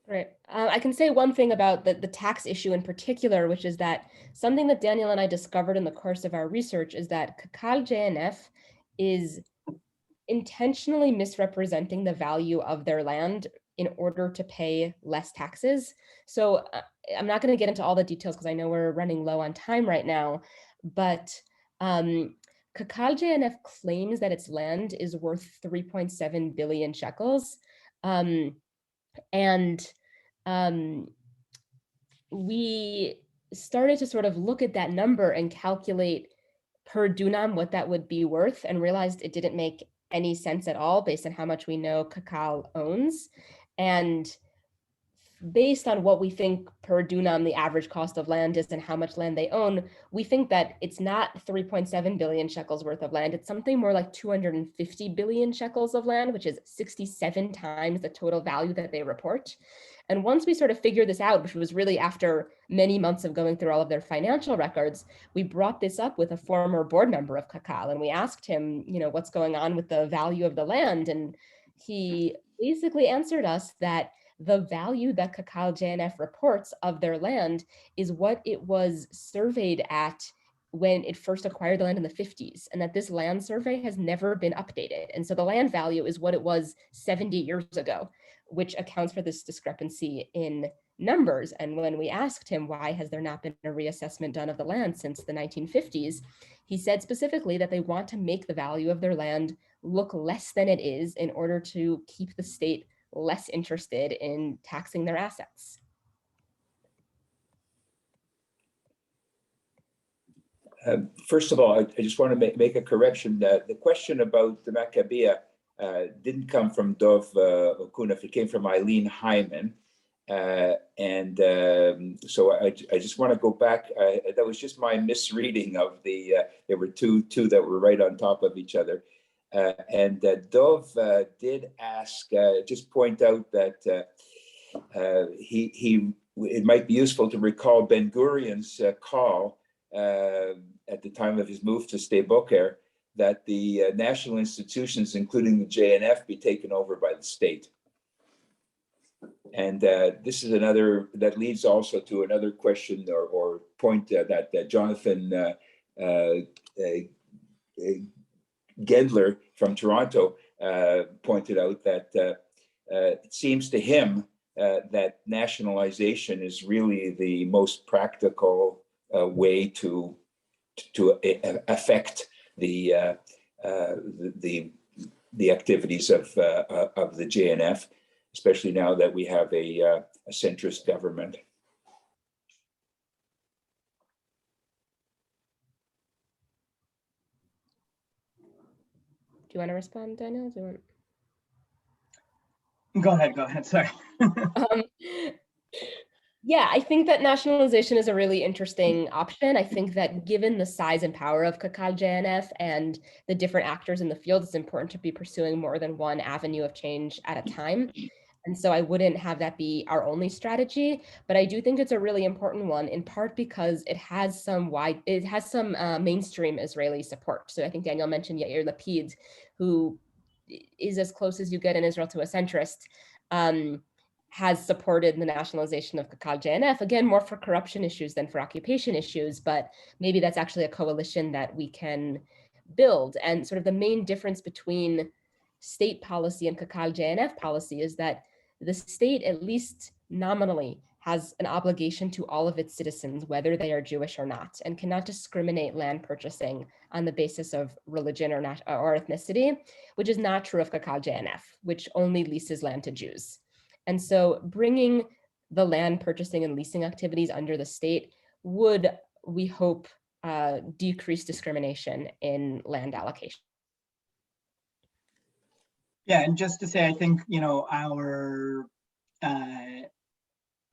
Right. I can say one thing about the tax issue in particular, which is that something that Daniel and I discovered in the course of our research is that KKL-JNF is intentionally misrepresenting the value of their land in order to pay less taxes. So I'm not going to get into all the details because I know we're running low on time right now, but KKL-JNF claims that its land is worth 3.7 billion shekels. We started to sort of look at that number and calculate per dunam what that would be worth, and realized it didn't make any sense at all based on how much we know KKL owns. And based on what we think per dunam the average cost of land is and how much land they own, we think that it's not 3.7 billion shekels worth of land. It's something more like 250 billion shekels of land, which is 67 times the total value that they report. And once we sort of figured this out, which was really after many months of going through all of their financial records, we brought this up with a former board member of KKL, and we asked him, what's going on with the value of the land, and he basically answered us that the value that KKL-JNF reports of their land is what it was surveyed at when it first acquired the land in the 50s, and that this land survey has never been updated. And so the land value is what it was 70 years ago, which accounts for this discrepancy in numbers. And when we asked him why has there not been a reassessment done of the land since the 1950s, he said specifically that they want to make the value of their land look less than it is in order to keep the state less interested in taxing their assets. First of all, I just want to make a correction. The question about the Maccabea didn't come from Dov Okunov, it came from Eileen Hyman. So I just want to go back. That was just my misreading of there were two that were right on top of each other. Dov did ask, just point out that it might be useful to recall Ben-Gurion's call at the time of his move to Sde Boker, that the national institutions, including the JNF, be taken over by the state. And this is another, that leads also to another question or point that Jonathan Gendler from Toronto pointed out, that it seems to him that nationalization is really the most practical way to affect the activities of the JNF, especially now that we have a centrist government. Do you want to respond, Daniel? Do you want... Go ahead, sorry. Yeah, I think that nationalization is a really interesting option. I think that given the size and power of KKL-JNF and the different actors in the field, it's important to be pursuing more than one avenue of change at a time. And so I wouldn't have that be our only strategy, but I do think it's a really important one, in part because it has some mainstream Israeli support. So I think Daniel mentioned Yair Lapid, who is as close as you get in Israel to a centrist, has supported the nationalization of KKL-JNF, again, more for corruption issues than for occupation issues, but maybe that's actually a coalition that we can build. And sort of the main difference between state policy and KKL-JNF policy is that the state, at least nominally, has an obligation to all of its citizens, whether they are Jewish or not, and cannot discriminate land purchasing on the basis of religion or ethnicity, which is not true of KKL-JNF, which only leases land to Jews. And so bringing the land purchasing and leasing activities under the state would, we hope, decrease discrimination in land allocation. Yeah, and just to say, I think, our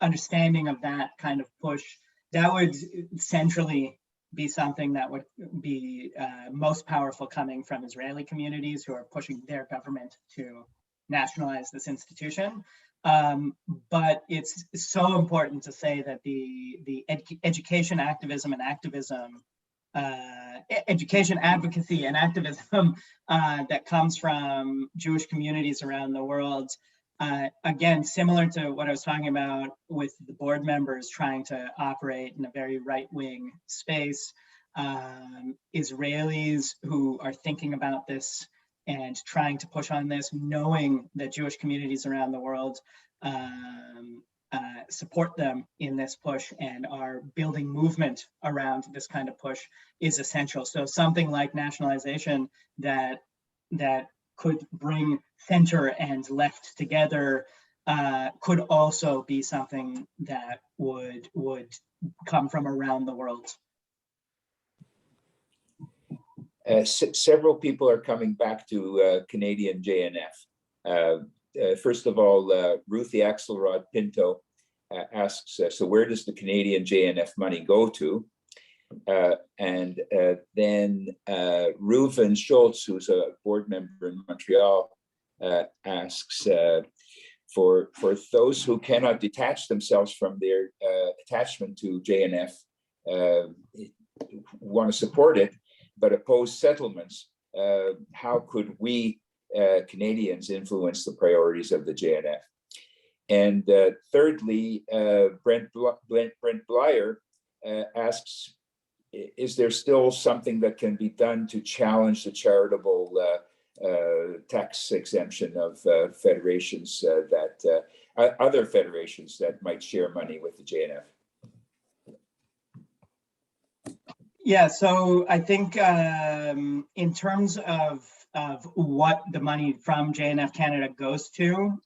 understanding of that kind of push, that would centrally be something that would be most powerful coming from Israeli communities who are pushing their government to nationalize this institution. But it's so important to say that the education activism and activism, education advocacy and activism that comes from Jewish communities around the world, again, similar to what I was talking about with the board members trying to operate in a very right-wing space, Israelis who are thinking about this and trying to push on this, knowing that Jewish communities around the world support them in this push and are building movement around this kind of push, is essential. So something like nationalization that could bring center and left together could also be something that would come from around the world. Several people are coming back to Canadian JNF. First of all, Ruthie Axelrod Pinto asks, so where does the Canadian JNF money go to? And then Reuven Schultz, who's a board member in Montreal, asks for those who cannot detach themselves from their attachment to JNF, want to support it, but oppose settlements. How could we Canadians influence the priorities of the JNF. And thirdly, Brent Blyer asks, is there still something that can be done to challenge the charitable tax exemption of federations other federations that might share money with the JNF? Yeah, so I think in terms of what the money from JNF Canada goes to,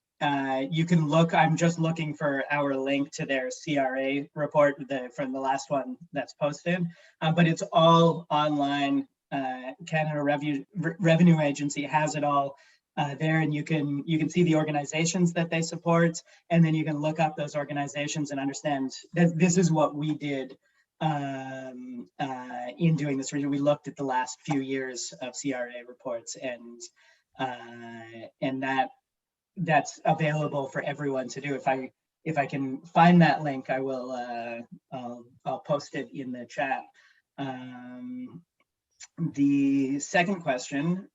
you can look, I'm just looking for our link to their CRA report from the last one that's posted, but it's all online. Canada Revenue Agency has it all there, and you can see the organizations that they support, and then you can look up those organizations and understand that this is what we did in doing this reading. We looked at the last few years of CRA reports, and that's available for everyone to do. If I can find that link, I will. I'll post it in the chat. The second question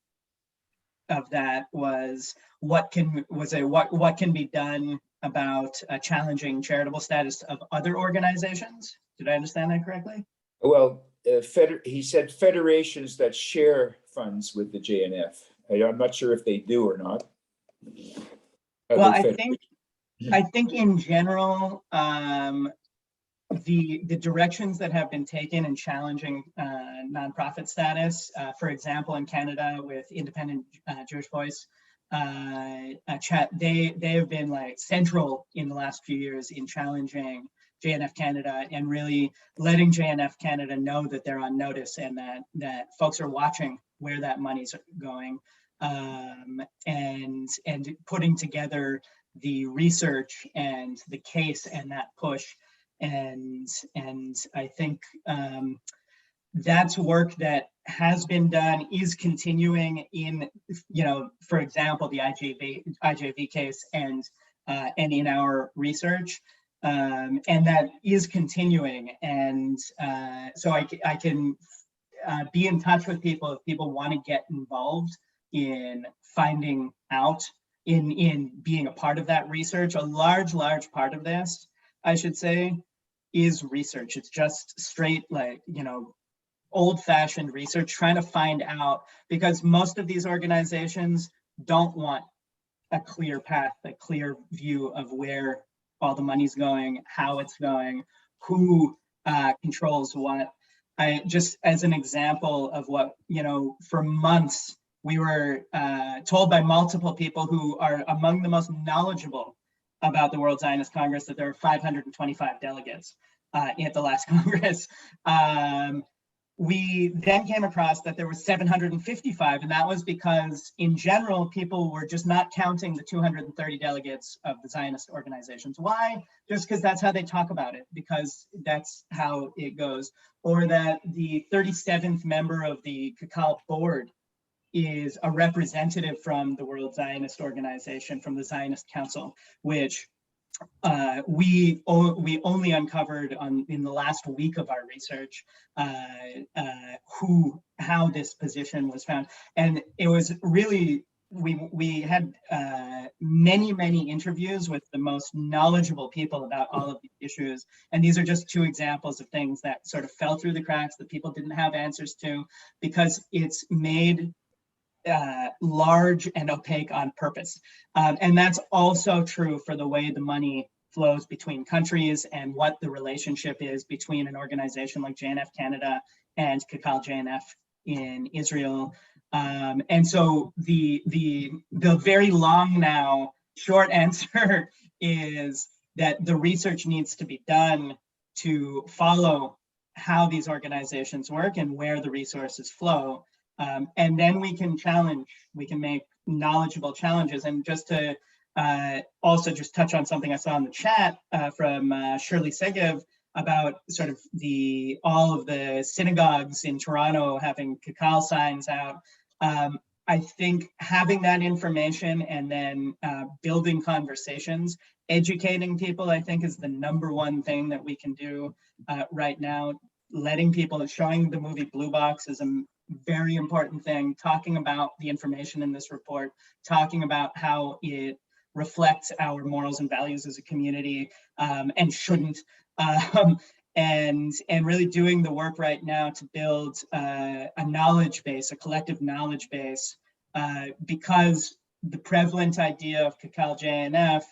of that was what can be done about challenging charitable status of other organizations? Did I understand that correctly? Well, he said federations that share funds with the JNF. I'm not sure if they do or not. Well, I think in general, the directions that have been taken in challenging nonprofit status, for example, in Canada with Independent Jewish Voice, they have been like central in the last few years in challenging JNF Canada and really letting JNF Canada know that they're on notice and that folks are watching where that money's going, and putting together the research and the case and that push. And I think that's work that has been done, is continuing in, for example, the IJV case and in our research, and that is continuing. And so I can be in touch with people if people want to get involved in finding out, in being a part of that research. A large part of this, I should say, is research. It's just straight, old-fashioned research, trying to find out, because most of these organizations don't want a clear path, a clear view of where all the money's going, how it's going, who controls what. Just as an example of what, for months, we were told by multiple people who are among the most knowledgeable about the World Zionist Congress that there are 525 delegates at the last Congress. We then came across that there were 755, and that was because in general, people were just not counting the 230 delegates of the Zionist organizations. Why? Just because that's how they talk about it, because that's how it goes. Or that the 37th member of the KKL board is a representative from the World Zionist Organization, from the Zionist Council, which we only uncovered in the last week of our research how this position was found. And it was really, we had many interviews with the most knowledgeable people about all of these issues. And these are just two examples of things that sort of fell through the cracks that people didn't have answers to, because it's made large and opaque on purpose. And that's also true for the way the money flows between countries and what the relationship is between an organization like JNF Canada and KKL-JNF in Israel. And so the very long now short answer is that the research needs to be done to follow how these organizations work and where the resources flow. And then we can make knowledgeable challenges. And just to also just touch on something I saw in the chat from Shirley Segev about sort of all of the synagogues in Toronto having KKL signs out. I think having that information and then building conversations, educating people, I think is the #1 thing that we can do right now. Letting people, showing the movie Blue Box is very important thing, talking about the information in this report, talking about how it reflects our morals and values as a community, and shouldn't, and really doing the work right now to build a knowledge base, a collective knowledge base, because the prevalent idea of KKL-JNF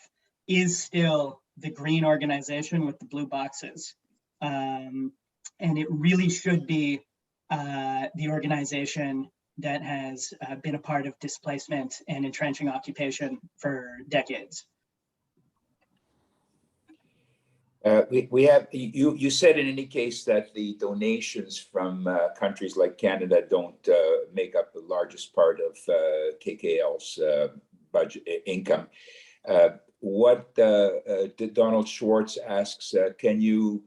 is still the green organization with the blue boxes. And it really should be the organization that has been a part of displacement and entrenching occupation for decades. We have, you said in any case that the donations from countries like Canada don't make up the largest part of KKL's budget income. What Donald Schwartz asks, can you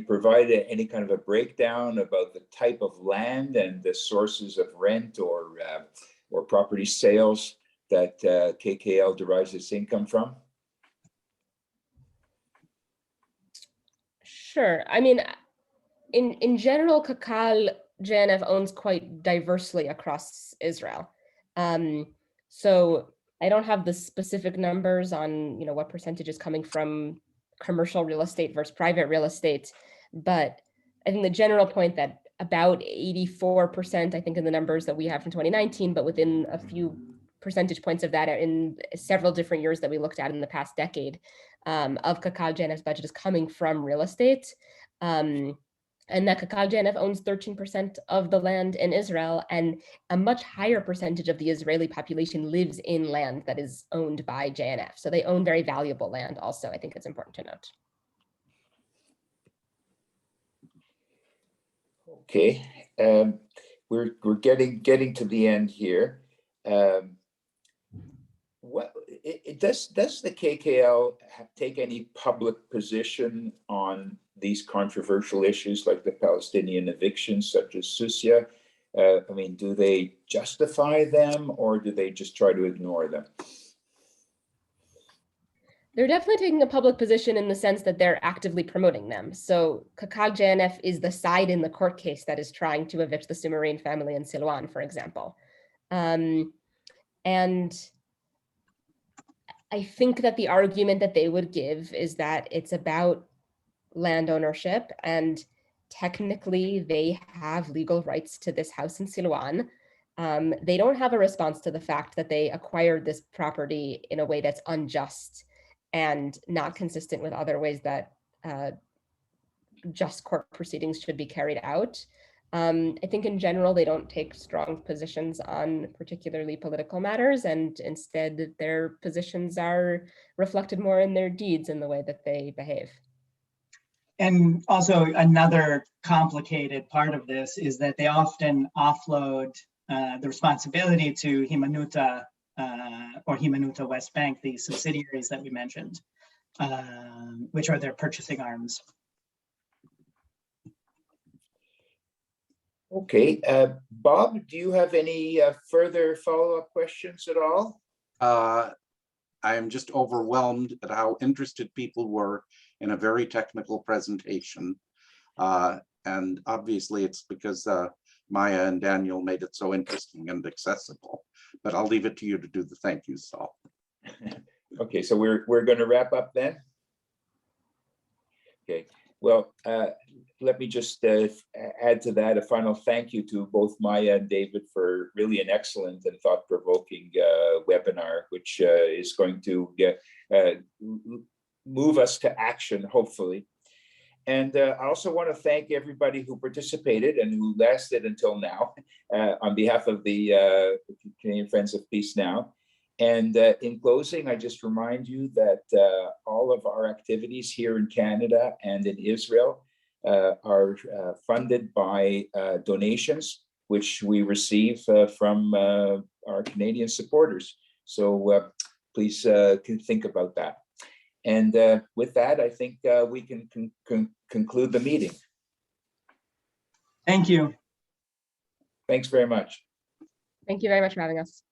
provide any kind of a breakdown about the type of land and the sources of rent or property sales that KKL derives its income from? Sure. I mean, in general, KKL-JNF owns quite diversely across Israel. So I don't have the specific numbers on, what percentage is coming from commercial real estate versus private real estate, but I think the general point that about 84%, I think in the numbers that we have from 2019, but within a few percentage points of that in several different years that we looked at in the past decade, of KKL-JNF's budget is coming from real estate. And that KKL-JNF owns 13% of the land in Israel, and a much higher percentage of the Israeli population lives in land that is owned by JNF. So they own very valuable land also, I think it's important to note. Okay, we're getting to the end here. Does the KKL take any public position on these controversial issues like the Palestinian evictions, such as Susia? I mean, do they justify them or do they just try to ignore them? They're definitely taking a public position in the sense that they're actively promoting them. So KKL-JNF is the side in the court case that is trying to evict the Soumarine family in Silwan, for example. And I think that the argument that they would give is that it's about land ownership, and technically they have legal rights to this house in Silwan. They don't have a response to the fact that they acquired this property in a way that's unjust and not consistent with other ways that just court proceedings should be carried out. I think in general, they don't take strong positions on particularly political matters, and instead their positions are reflected more in their deeds and the way that they behave. And also another complicated part of this is that they often offload the responsibility to Himanuta or Himanuta West Bank, the subsidiaries that we mentioned, which are their purchasing arms. Okay, Bob, do you have any further follow-up questions at all? I am just overwhelmed at how interested people were in a very technical presentation. And obviously it's because Maya and Daniel made it so interesting and accessible, but I'll leave it to you to do the thank you, Saul. Okay, so we're going to wrap up then. Okay, well, let me just add to that a final thank you to both Maya and David for really an excellent and thought-provoking webinar, which is going to move us to action, hopefully. And I also want to thank everybody who participated and who lasted until now on behalf of the Canadian Friends of Peace Now. And in closing, I just remind you that all of our activities here in Canada and in Israel are funded by donations, which we receive from our Canadian supporters. So please think about that. And with that, I think we can conclude the meeting. Thank you. Thanks very much. Thank you very much for having us.